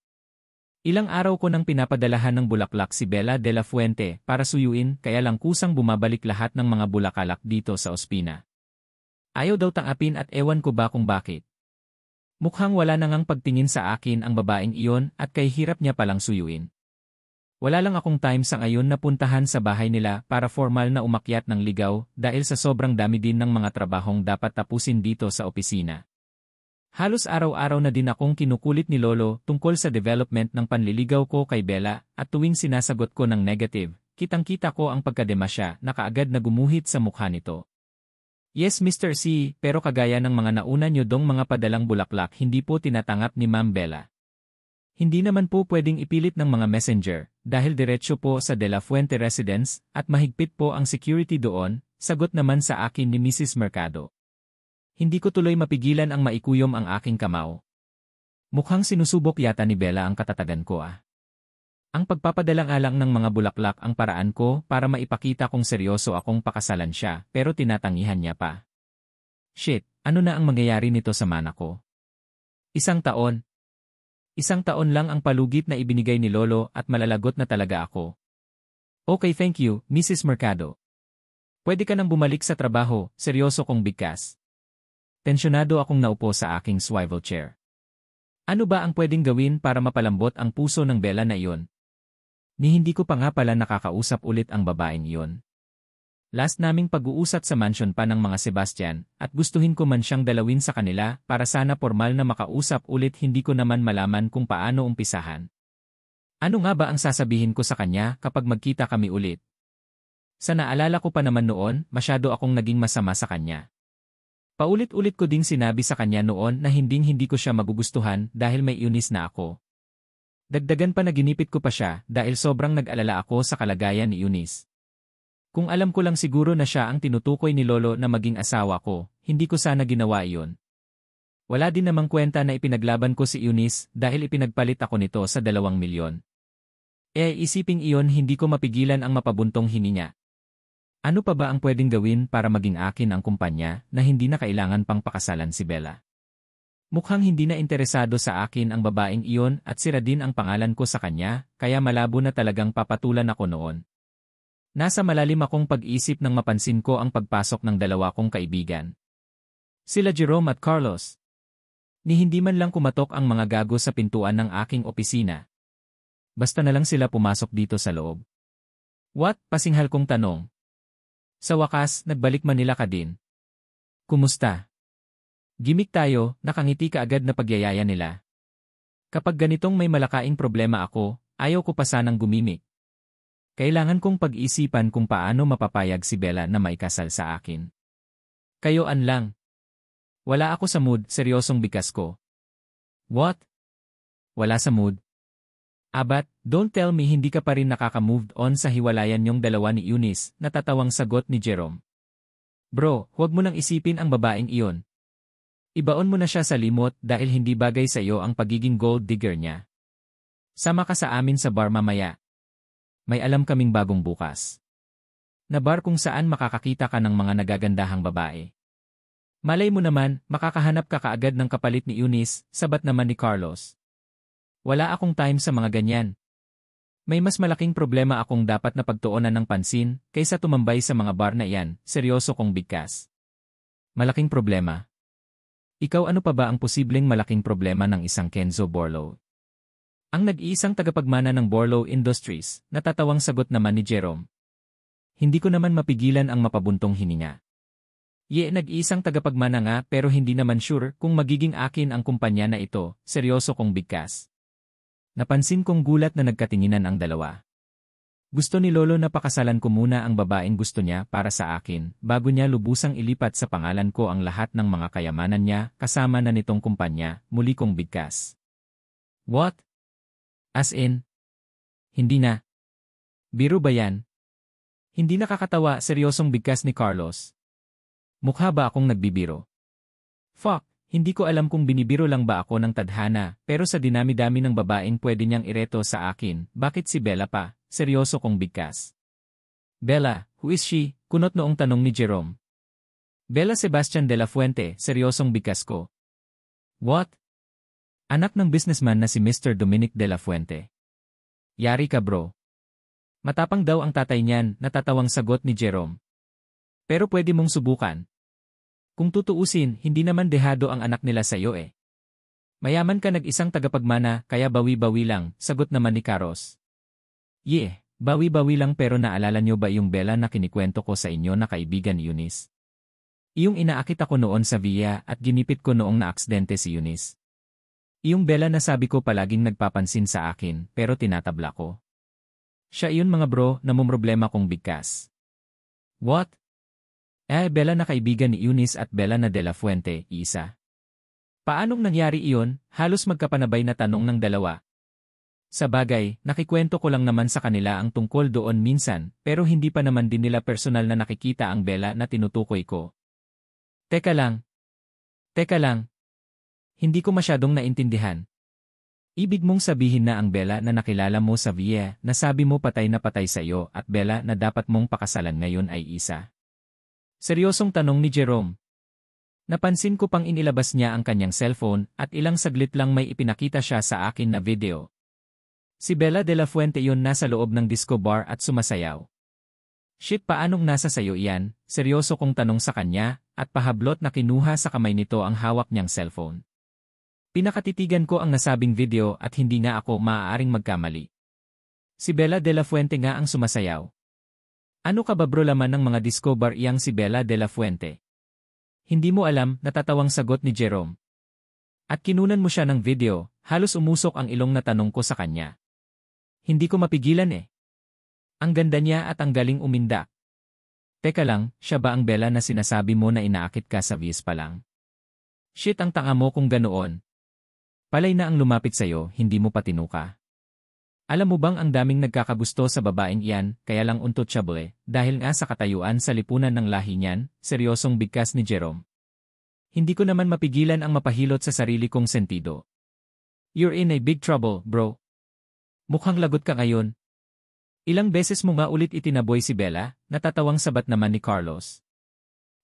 Ilang araw ko nang pinapadalahan ng bulaklak si Bella de la Fuente para suyuin kaya lang kusang bumabalik lahat ng mga bulakalak dito sa Ospina. Ayaw daw tangapin at ewan ko ba kung bakit. Mukhang wala na ngang pagtingin sa akin ang babaeng iyon at kay hirap niya palang suyuin. Wala lang akong time sa ngayon na puntahan sa bahay nila para formal na umakyat ng ligaw dahil sa sobrang dami din ng mga trabahong dapat tapusin dito sa opisina. Halos araw-araw na din akong kinukulit ni Lolo tungkol sa development ng panliligaw ko kay Bella at tuwing sinasagot ko ng negative, kitang-kita ko ang pagkademasya na kaagad na gumuhit sa mukha nito. Yes Mr. C, pero kagaya ng mga nauna nyo dong mga padalang bulaklak hindi po tinatanggap ni Ma'am Bella. Hindi naman po pwedeng ipilit ng mga messenger dahil diretsyo po sa De La Fuente residence at mahigpit po ang security doon, sagot naman sa akin ni Mrs. Mercado. Hindi ko tuloy mapigilan ang maikuyom ang aking kamao. Mukhang sinusubok yata ni Bella ang katatagan ko Ang pagpapadalang-alang ng mga bulaklak ang paraan ko para maipakita kong seryoso akong pakasalan siya pero tinatangihan niya pa. Shit, ano na ang mangyayari nito sa mana ko? 1 taon. 1 taon lang ang palugit na ibinigay ni Lolo at malalagot na talaga ako. Okay thank you, Mrs. Mercado. Pwede ka nang bumalik sa trabaho, seryoso kong bigkas. Tensyonado akong naupo sa aking swivel chair. Ano ba ang pwedeng gawin para mapalambot ang puso ng Bella na iyon? Ni hindi ko pa nga pala nakakausap ulit ang babaeng iyon. Last naming pag-uusap sa mansion pa ng mga Sebastian, at gustuhin ko man siyang dalawin sa kanila para sana formal na makausap ulit, hindi ko naman malaman kung paano umpisahan. Ano nga ba ang sasabihin ko sa kanya kapag magkita kami ulit? Sa naalala ko pa naman noon, masyado akong naging masama sa kanya. Paulit-ulit ko ding sinabi sa kanya noon na hindi ko siya magugustuhan dahil may Eunice na ako. Dagdagan pa na ginipit ko pa siya dahil sobrang nag-alala ako sa kalagayan ni Eunice. Kung alam ko lang siguro na siya ang tinutukoy ni Lolo na maging asawa ko, hindi ko sana ginawa iyon. Wala din namang kwenta na ipinaglaban ko si Eunice dahil ipinagpalit ako nito sa 2 milyon. Isiping iyon hindi ko mapigilan ang mapabuntong hininga. Ano pa ba ang pwedeng gawin para maging akin ang kumpanya na hindi na kailangan pang pakasalan si Bella? Mukhang hindi na interesado sa akin ang babaeng iyon at sira din ang pangalan ko sa kanya, kaya malabo na talagang papatulan ako noon. Nasa malalim akong pag-isip nang mapansin ko ang pagpasok ng 2 kong kaibigan. Sila Jerome at Carlos. Ni hindi man lang kumatok ang mga gago sa pintuan ng aking opisina. Basta na lang sila pumasok dito sa loob. What? Pasinghal kong tanong. Sa wakas, nagbalik Manila ka din. Kumusta? Gimik tayo, nakangiti ka agad na pagyayaya nila. Kapag ganitong may malakaing problema ako, ayaw ko pa sanang gumimik. Kailangan kong pag-isipan kung paano mapapayag si Bella na maikasal sa akin. Kayoan lang. Wala ako sa mood, seryosong bikas ko. What? Wala sa mood? Abat, don't tell me hindi ka pa rin nakaka-move on sa hiwalayan niyong dalawa ni Eunice, natatawang sagot ni Jerome. Bro, huwag mo nang isipin ang babaeng iyon. Ibaon mo na siya sa limot dahil hindi bagay sa iyo ang pagiging gold digger niya. Sama ka sa amin sa bar mamaya. May alam kaming bagong bukas. Na bar kung saan makakakita ka ng mga nagagandahang babae. Malay mo naman, makakahanap ka kaagad ng kapalit ni Eunice, sabat naman ni Carlos. Wala akong time sa mga ganyan. May mas malaking problema akong dapat na pagtuunan ng pansin, kaysa tumambay sa mga bar na iyan, seryoso kong bigkas. Malaking problema? Ikaw, ano pa ba ang posibleng malaking problema ng isang Kenzo Borlo? Ang nag-iisang tagapagmana ng Borlo Industries, natatawang sagot naman ni Jerome. Hindi ko naman mapigilan ang mapabuntong hininga. Nag-iisang tagapagmana nga pero hindi naman sure kung magiging akin ang kumpanya na ito, seryoso kong bigkas. Napansin kong gulat na nagkatinginan ang dalawa. Gusto ni Lolo na pakasalan ko muna ang babaeng gusto niya para sa akin bago niya lubusang ilipat sa pangalan ko ang lahat ng mga kayamanan niya kasama na nitong kumpanya, muli kong bigkas. What? As in? Hindi na. Biro ba yan? Hindi nakakatawa, seryosong bigkas ni Carlos. Mukha ba akong nagbibiro? Fuck, hindi ko alam kung binibiro lang ba ako ng tadhana, pero sa dinami-dami ng babaeng pwede niyang ireto sa akin, bakit si Bella pa? Seryoso kong bigkas. Bella, who is she? Kunot noong tanong ni Jerome. Bella Sebastian de la Fuente, seryosong bigkas ko. What? Anak ng businessman na si Mr. Dominic de la Fuente. Yari ka bro. Matapang daw ang tatay niyan, natatawang sagot ni Jerome. Pero pwede mong subukan. Kung tutuusin, hindi naman dehado ang anak nila sa iyo eh. Mayaman ka, nag-isang tagapagmana, kaya bawi-bawi lang, sagot naman ni Carlos. Bawi-bawi lang, pero naalala niyo ba yung Bella na kinikwento ko sa inyo na kaibigan ni Eunice? Iyong inaakit ako noon sa villa at ginipit ko noong naaksidente si Eunice. Iyong Bella na sabi ko palaging nagpapansin sa akin pero tinatabla ko. Siya iyon mga bro, namumroblema kong bigkas. What? Bella na kaibigan ni Eunice at Bella na de la Fuente, isa. Paanong nangyari iyon? Halos magkapanabay na tanong ng dalawa. Sa bagay, nakikwento ko lang naman sa kanila ang tungkol doon minsan, pero hindi pa naman din nila personal na nakikita ang Bella na tinutukoy ko. Teka lang. Hindi ko masyadong naintindihan. Ibig mong sabihin na ang Bella na nakilala mo sa villa, na sabi mo patay na patay sa iyo at Bella na dapat mong pakasalan ngayon ay isa? Seryosong tanong ni Jerome. Napansin ko pang inilabas niya ang kanyang cellphone at ilang saglit lang may ipinakita siya sa akin na video. Si Bella de la Fuente yun, nasa loob ng disco bar at sumasayaw. Shit, paanong nasa sayo iyan? Seryoso kong tanong sa kanya at pahablot na kinuha sa kamay nito ang hawak niyang cellphone. Pinakatitigan ko ang nasabing video at hindi nga ako maaaring magkamali. Si Bella de la Fuente nga ang sumasayaw. Ano ka ba bro laman ng mga disco bar iyang si Bella de la Fuente? Hindi mo alam, natatawang sagot ni Jerome. At kinunan mo siya ng video, halos umusok ang ilong na tanong ko sa kanya. Hindi ko mapigilan eh. Ang ganda niya at ang galing umindak. Teka lang, siya ba ang Bella na sinasabi mo na inaakit ka sa views pa lang? Shit ang tanga mo kung ganoon. Palay na ang lumapit sa'yo, hindi mo pa tinuka. Alam mo bang ang daming nagkakagusto sa babaeng iyan, kaya lang untouchable, dahil nga sa katayuan sa lipunan ng lahi niyan, seryosong bigkas ni Jerome. Hindi ko naman mapigilan ang mapahilot sa sarili kong sentido. You're in a big trouble, bro. Mukhang lagot ka ngayon. Ilang beses mo nga ulit itinaboy si Bella, natatawang sabat naman ni Carlos.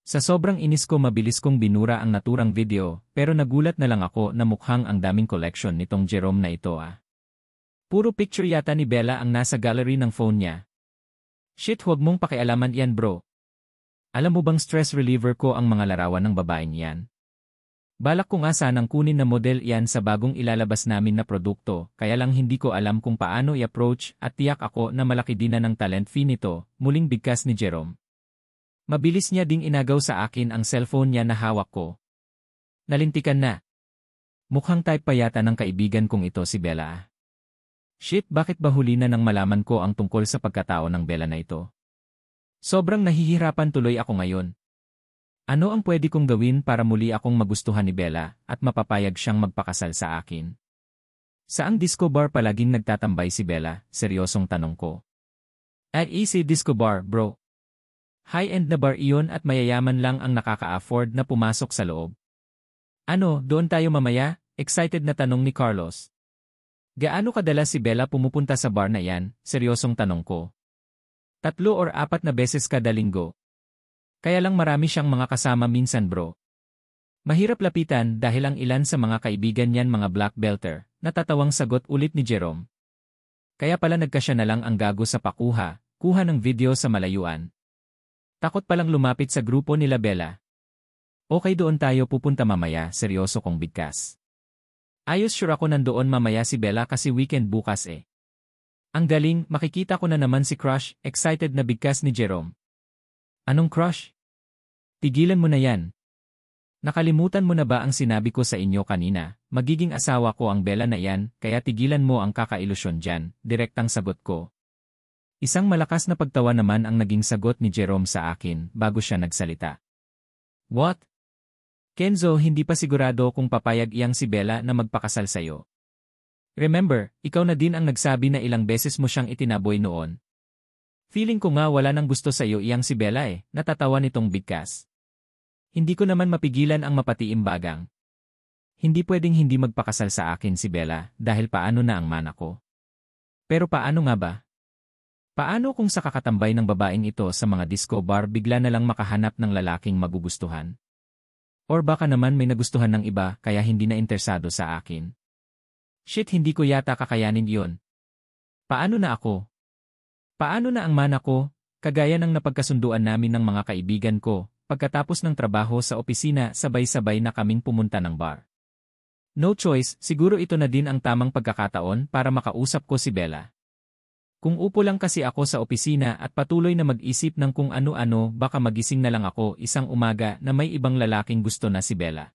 Sa sobrang inis ko mabilis kong binura ang naturang video, pero nagulat na lang ako na mukhang ang daming collection nitong Jerome na ito ah. Puro picture yata ni Bella ang nasa gallery ng phone niya. Shit, huwag mong pakialaman yan bro. Alam mo bang stress reliever ko ang mga larawan ng babaeng yan? Balak ko nga sanang kunin na model yan sa bagong ilalabas namin na produkto, kaya lang hindi ko alam kung paano i-approach at tiyak ako na malaki din na ng talent fee nito, muling bigkas ni Jerome. Mabilis niya ding inagaw sa akin ang cellphone niya na hawak ko. Nalintikan na. Mukhang type pa yata ng kaibigan kong ito si Bella. Shit, bakit ba huli na nang malaman ko ang tungkol sa pagkatao ng Bella na ito? Sobrang nahihirapan tuloy ako ngayon. Ano ang pwede kong gawin para muli akong magustuhan ni Bella at mapapayag siyang magpakasal sa akin? Saang disco bar palaging nagtatambay si Bella? Seryosong tanong ko. At easy disco bar, bro. High-end na bar iyon at mayayaman lang ang nakaka-afford na pumasok sa loob. Ano, doon tayo mamaya? Excited na tanong ni Carlos. Gaano kadalas si Bella pumupunta sa bar na yan? Seryosong tanong ko. 3 or 4 na beses kada linggo. Kaya lang marami siyang mga kasama minsan bro. Mahirap lapitan dahil ang ilan sa mga kaibigan niyan mga black belter, natatawang sagot ulit ni Jerome. Kaya pala nagkasya na lang ang gago sa kuha ng video sa malayuan. Takot palang lumapit sa grupo nila Bella. Okay, doon tayo pupunta mamaya, seryoso kong bigkas. Ayos, sure ako nandoon mamaya si Bella kasi weekend bukas eh. Ang galing, makikita ko na naman si Crush, excited na bigkas ni Jerome. Anong crush? Tigilan mo na yan. Nakalimutan mo na ba ang sinabi ko sa inyo kanina, magiging asawa ko ang Bella na yan, kaya tigilan mo ang kakailusyon dyan, direktang sagot ko. Isang malakas na pagtawa naman ang naging sagot ni Jerome sa akin bago siya nagsalita. What? Kenzo, hindi pa sigurado kung papayag iyang si Bella na magpakasal sayo. Remember, ikaw na din ang nagsabi na ilang beses mo siyang itinaboy noon. Feeling ko nga wala nang gusto sa'yo iyang si Bella eh, natatawa nitong bigkas. Hindi ko naman mapigilan ang mapatiim bagang. Hindi pwedeng hindi magpakasal sa akin si Bella dahil paano na ang mana ko. Pero paano nga ba? Paano kung sa kakatambay ng babaeng ito sa mga disco bar bigla na lang makahanap ng lalaking magugustuhan? Or baka naman may nagustuhan ng iba kaya hindi na interesado sa akin? Shit, hindi ko yata kakayanin yon. Paano na ako? Paano na ang mana ko, kagaya ng napagkasunduan namin ng mga kaibigan ko, pagkatapos ng trabaho sa opisina sabay-sabay na kaming pumunta ng bar. No choice, siguro ito na din ang tamang pagkakataon para makausap ko si Bella. Kung upo lang kasi ako sa opisina at patuloy na mag-isip ng kung ano-ano baka magising na lang ako isang umaga na may ibang lalaking gusto na si Bella.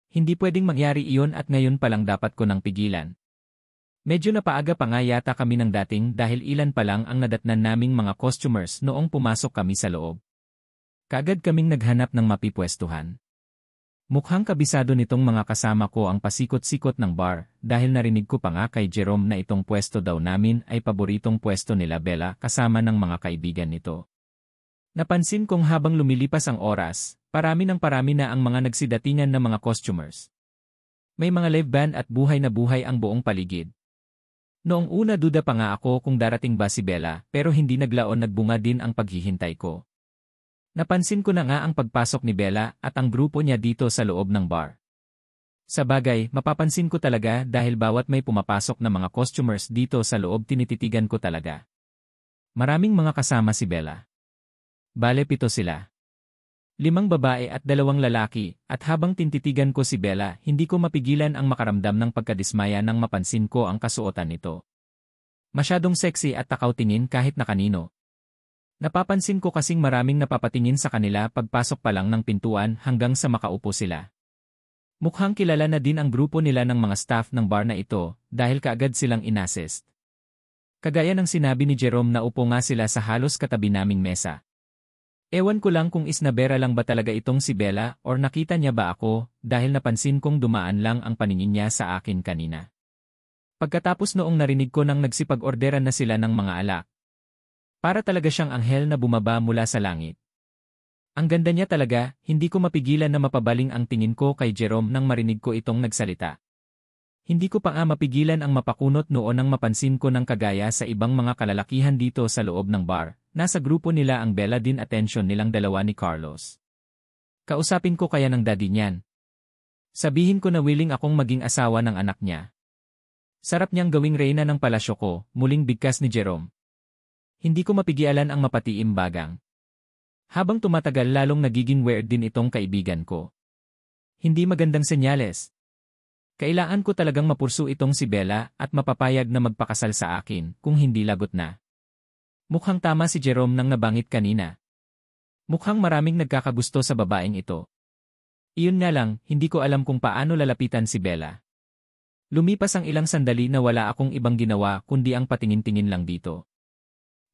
Hindi pwedeng mangyari iyon at ngayon pa lang dapat ko nang pigilan. Medyo napaaga pa nga yata kami ng dating dahil ilan pa lang ang nadatnan naming mga customers noong pumasok kami sa loob. Kaagad kaming naghanap ng mapipwestuhan. Mukhang kabisado nitong mga kasama ko ang pasikot-sikot ng bar dahil narinig ko pa nga kay Jerome na itong pwesto daw namin ay paboritong pwesto nila Bella kasama ng mga kaibigan nito. Napansin kong habang lumilipas ang oras, parami na ang mga nagsidatingan na mga customers. May mga live band at buhay na buhay ang buong paligid. Noong una duda pa nga ako kung darating ba si Bella pero hindi naglaon nagbunga din ang paghihintay ko. Napansin ko na nga ang pagpasok ni Bella at ang grupo niya dito sa loob ng bar. Sa bagay, mapapansin ko talaga dahil bawat may pumapasok na mga customers dito sa loob tinititigan ko talaga. Maraming mga kasama si Bella. Bale 7 sila. 5 babae at 2 lalaki, at habang tinititigan ko si Bella, hindi ko mapigilan ang makaramdam ng pagkadismaya nang mapansin ko ang kasuotan nito. Masyadong sexy at takaw tingin kahit na kanino. Napapansin ko kasing maraming napapatingin sa kanila pagpasok pa lang ng pintuan hanggang sa makaupo sila. Mukhang kilala na din ang grupo nila ng mga staff ng bar na ito dahil kaagad silang inassist. Kagaya ng sinabi ni Jerome na upo nga sila sa halos katabi naming mesa. Ewan ko lang kung isnabera lang ba talaga itong si Bella or nakita niya ba ako dahil napansin kong dumaan lang ang paningin niya sa akin kanina. Pagkatapos noong narinig ko nang nagsipag-orderan na sila ng mga alak. Para talaga siyang anghel na bumaba mula sa langit. Ang ganda niya talaga, hindi ko mapigilan na mapabaling ang tingin ko kay Jerome nang marinig ko itong nagsalita. Hindi ko pa nga mapigilan ang mapakunot noon nang mapansin ko ng kagaya sa ibang mga kalalakihan dito sa loob ng bar. Nasa grupo nila ang Bella din atensyon nilang dalawa ni Carlos. Kausapin ko kaya ng daddy niyan. Sabihin ko na willing akong maging asawa ng anak niya. Sarap niyang gawing reyna ng palasyo ko, muling bigkas ni Jerome. Hindi ko mapigilan ang mapatiim bagang. Habang tumatagal lalong nagiging weird din itong kaibigan ko. Hindi magandang senyales. Kailangan ko talagang mapursu itong si Bella at mapapayag na magpakasal sa akin kung hindi lagot na. Mukhang tama si Jerome nang nabangit kanina. Mukhang maraming nagkakagusto sa babaeng ito. Iyon nga lang, hindi ko alam kung paano lalapitan si Bella. Lumipas ang ilang sandali na wala akong ibang ginawa kundi ang patingin-tingin lang dito.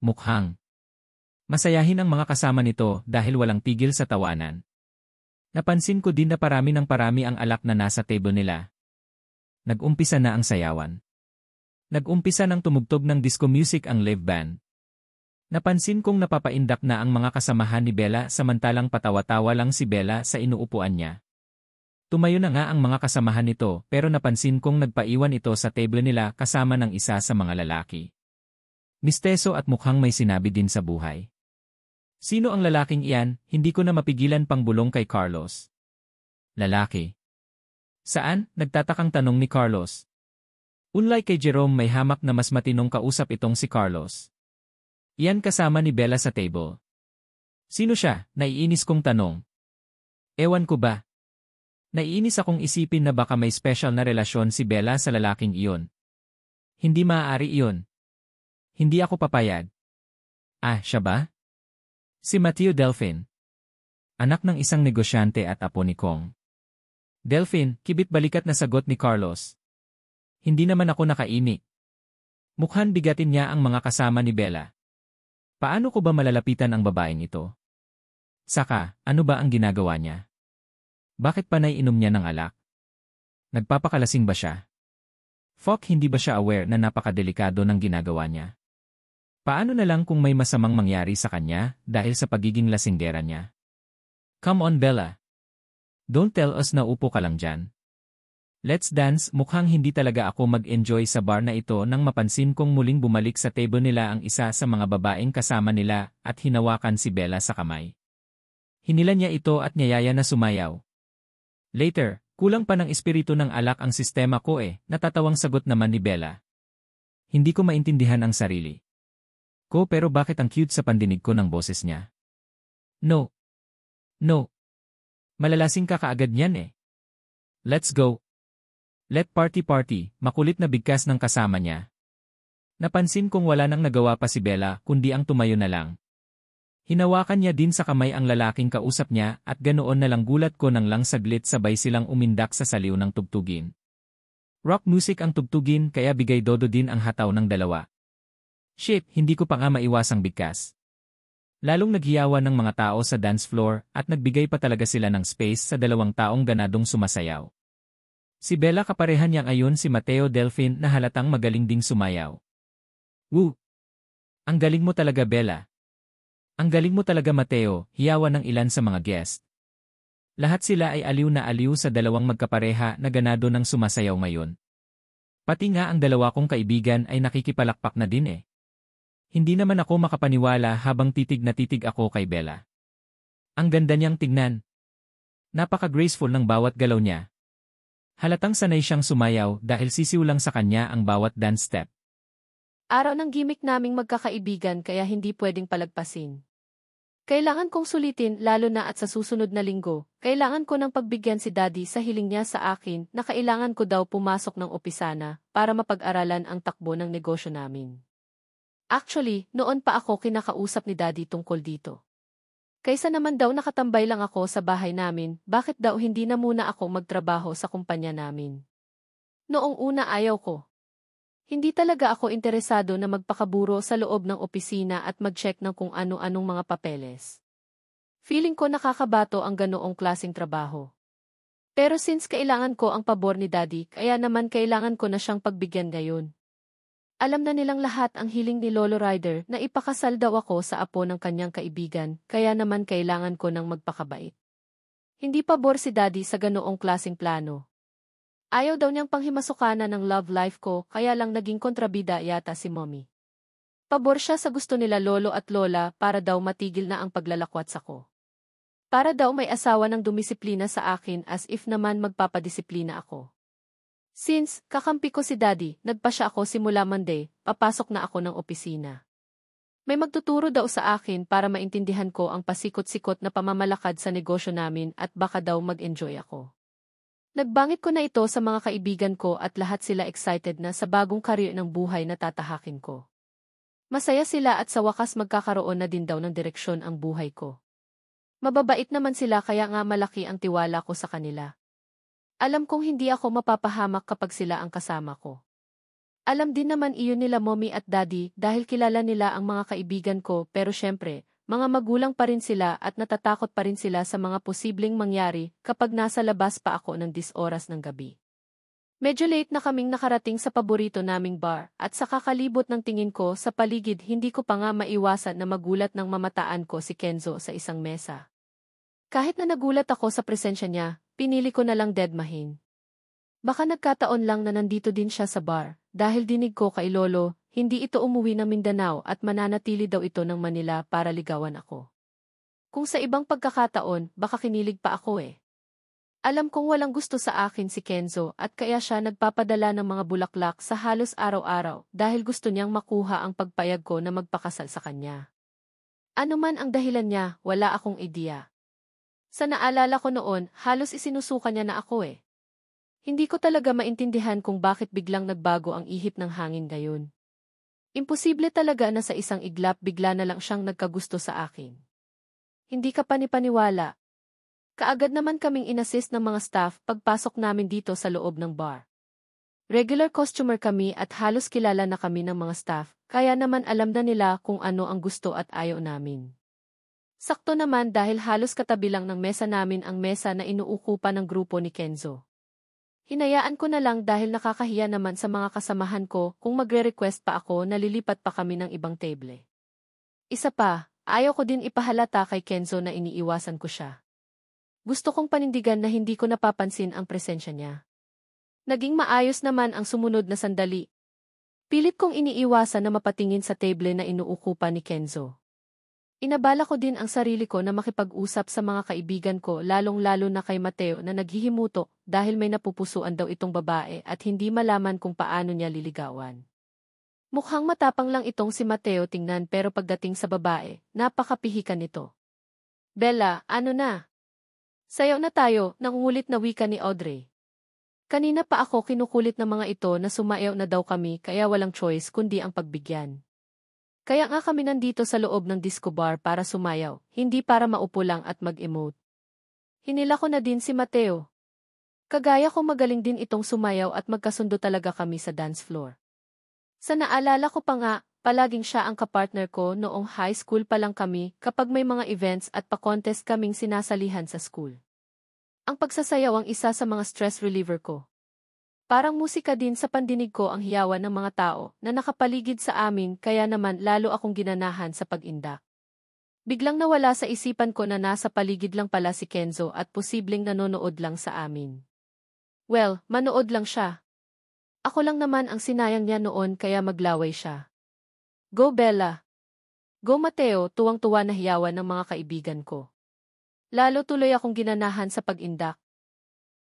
Mukhang masayahin ang mga kasama nito dahil walang tigil sa tawanan. Napansin ko din na parami ng parami ang alak na nasa table nila. Nag-umpisa na ang sayawan. Nag-umpisa ng tumugtog ng disco music ang live band. Napansin kong napapaindak na ang mga kasamahan ni Bella samantalang patawa-tawa lang si Bella sa inuupuan niya. Tumayo na nga ang mga kasamahan nito pero napansin kong nagpaiwan ito sa table nila kasama ng isa sa mga lalaki. Misteso at mukhang may sinabi din sa buhay. Sino ang lalaking iyan? Hindi ko na mapigilan pang bulong kay Carlos. Lalaki. Saan? Nagtatakang tanong ni Carlos. Unlike kay Jerome may hamak na mas matinong kausap itong si Carlos. Iyan kasama ni Bella sa table. Sino siya? Naiinis kong tanong. Ewan ko ba? Naiinis akong isipin na baka may special na relasyon si Bella sa lalaking iyon. Hindi maaari iyon. Hindi ako papayag. Ah, siya ba? Si Mateo Delfin. Anak ng isang negosyante at apo ni Kong. Delfin, kibit-balikat na sagot ni Carlos. Hindi naman ako nakaimik. Mukhan bigatin niya ang mga kasama ni Bella. Paano ko ba malalapitan ang babaeng ito? Saka, ano ba ang ginagawa niya? Bakit panay inom niya ng alak? Nagpapakalasing ba siya? Hindi ba siya aware na napakadelikado ng ginagawa niya? Paano na lang kung may masamang mangyari sa kanya dahil sa pagiging lasinggera niya? Come on Bella. Don't tell us na upo ka lang dyan. Let's dance. Mukhang hindi talaga ako mag-enjoy sa bar na ito nang mapansin kong muling bumalik sa table nila ang isa sa mga babaeng kasama nila at hinawakan si Bella sa kamay. Hinila niya ito at niyaya na sumayaw. Later, kulang pa ng espiritu ng alak ang sistema ko natatawang sagot naman ni Bella. Hindi ko maintindihan ang sarili ko pero bakit ang cute sa pandinig ko ng boses niya? No. No. Malalasing ka kaagad niyan Let's go. Let party, makulit na bigkas ng kasama niya. Napansin kong wala nang nagawa pa si Bella kundi ang tumayo na lang. Hinawakan niya din sa kamay ang lalaking kausap niya at ganoon na lang gulat ko nang lang saglit sabay silang umindak sa saliw ng tugtugin. Rock music ang tugtugin kaya bigay dodo din ang hataw ng dalawa. Shit, hindi ko pa nga maiwasang bigkas. Lalong naghiyawan ng mga tao sa dance floor at nagbigay pa talaga sila ng space sa dalawang taong ganadong sumasayaw. Si Bella kaparehan niya ngayon si Mateo Delfin na halatang magaling ding sumayaw. Woo! Ang galing mo talaga Bella. Ang galing mo talaga Mateo, hiyawan ng ilan sa mga guest. Lahat sila ay aliw na aliw sa dalawang magkapareha na ganado ng sumasayaw ngayon. Pati nga ang dalawa kong kaibigan ay nakikipalakpak na din Hindi naman ako makapaniwala habang titig na titig ako kay Bella. Ang ganda niyang tignan. Napaka-graceful ng bawat galaw niya. Halatang sanay siyang sumayaw dahil sisiw lang sa kanya ang bawat dance step. Araw ng gimmick naming magkakaibigan kaya hindi pwedeng palagpasin. Kailangan kong sulitin lalo na at sa susunod na linggo, kailangan ko ng pagbigyan si Daddy sa hiling niya sa akin na kailangan ko daw pumasok ng opisana para mapag-aralan ang takbo ng negosyo namin. Actually, noon pa ako kinakausap ni Daddy tungkol dito. Kaysa naman daw nakatambay lang ako sa bahay namin, bakit daw hindi na muna ako magtrabaho sa kumpanya namin? Noong una ayaw ko. Hindi talaga ako interesado na magpakaburo sa loob ng opisina at mag-check ng kung ano-anong mga papeles. Feeling ko nakakabato ang ganoong klaseng trabaho. Pero since kailangan ko ang pabor ni Daddy, kaya naman kailangan ko na siyang pagbigyan ngayon. Alam na nilang lahat ang hiling ni Lolo Ryder na ipakasal daw ako sa apo ng kanyang kaibigan, kaya naman kailangan ko ng magpakabait. Hindi pabor si Daddy sa ganoong klaseng plano. Ayaw daw niyang panghimasukana ng love life ko, kaya lang naging kontrabida yata si Mommy. Pabor siya sa gusto nila Lolo at Lola para daw matigil na ang paglalakwats ako. Para daw may asawa ng dumisiplina sa akin as if naman magpapadisiplina ako. Since kakampi ko si Daddy, nagpa siya ako simula Monday, papasok na ako ng opisina. May magtuturo daw sa akin para maintindihan ko ang pasikot-sikot na pamamalakad sa negosyo namin at baka daw mag-enjoy ako. Nagbangit ko na ito sa mga kaibigan ko at lahat sila excited na sa bagong career ng buhay na tatahakin ko. Masaya sila at sa wakas magkakaroon na din daw ng direksyon ang buhay ko. Mababait naman sila kaya nga malaki ang tiwala ko sa kanila. Alam kong hindi ako mapapahamak kapag sila ang kasama ko. Alam din naman iyon nila Mommy at Daddy dahil kilala nila ang mga kaibigan ko pero syempre, mga magulang pa rin sila at natatakot pa rin sila sa mga posibleng mangyari kapag nasa labas pa ako ng 10 oras ng gabi. Medyo late na kaming nakarating sa paborito naming bar at sa kakalibot ng tingin ko sa paligid hindi ko pa nga maiwasan na magulat nang mamataan ko si Kenzo sa isang mesa. Kahit na nagulat ako sa presensya niya, pinili ko na lang dedmahin. Baka nagkataon lang na nandito din siya sa bar, dahil dinig ko kay Lolo, hindi ito umuwi ng Mindanao at mananatili daw ito ng Manila para ligawan ako. Kung sa ibang pagkakataon, baka kinilig pa ako eh. Alam kong walang gusto sa akin si Kenzo at kaya siya nagpapadala ng mga bulaklak sa halos araw-araw dahil gusto niyang makuha ang pagpayag ko na magpakasal sa kanya. Ano man ang dahilan niya, wala akong ideya. Sa naalala ko noon, halos isinusuka niya na ako eh. Hindi ko talaga maintindihan kung bakit biglang nagbago ang ihip ng hangin gayon. Imposible talaga na sa isang iglap bigla na lang siyang nagkagusto sa akin. Hindi ka panipaniwala. Kaagad naman kaming inassist ng mga staff pagpasok namin dito sa loob ng bar. Regular customer kami at halos kilala na kami ng mga staff, kaya naman alam na nila kung ano ang gusto at ayaw namin. Sakto naman dahil halos katabi lang ng mesa namin ang mesa na inuukupan ng grupo ni Kenzo. Hinayaan ko na lang dahil nakakahiya naman sa mga kasamahan ko kung magre-request pa ako na lilipat pa kami ng ibang table. Isa pa, ayaw ko din ipahalata kay Kenzo na iniiwasan ko siya. Gusto kong panindigan na hindi ko napapansin ang presensya niya. Naging maayos naman ang sumunod na sandali. Pilit kong iniiwasan na mapatingin sa table na inuukupan ni Kenzo. Inabala ko din ang sarili ko na makipag-usap sa mga kaibigan ko lalong-lalo na kay Mateo na naghihimutok dahil may napupusuan daw itong babae at hindi malaman kung paano niya liligawan. Mukhang matapang lang itong si Mateo tingnan pero pagdating sa babae, napakapihikan nito. Bella, ano na? Sayaw na tayo, nangungulit na wika ni Audrey. Kanina pa ako kinukulit ng mga ito na sumayaw na daw kami kaya walang choice kundi ang pagbigyan. Kaya nga kami nandito sa loob ng disco bar para sumayaw, hindi para maupo lang at mag-emote. Hinila ko na din si Mateo. Kagaya ko magaling din itong sumayaw at magkasundo talaga kami sa dance floor. Sa naalala ko pa nga, palaging siya ang kapartner ko noong high school pa lang kami kapag may mga events at pa-contest kaming sinasalihan sa school. Ang pagsasayaw ang isa sa mga stress reliever ko. Parang musika din sa pandinig ko ang hiyawan ng mga tao na nakapaligid sa amin kaya naman lalo akong ginanahan sa pag-indak. Biglang nawala sa isipan ko na nasa paligid lang pala si Kenzo at posibleng nanonood lang sa amin. Well, manood lang siya. Ako lang naman ang sinayang niya noon kaya maglaway siya. Go Bella! Go Mateo, tuwang-tuwa na hiyawan ng mga kaibigan ko. Lalo tuloy akong ginanahan sa pag-indak,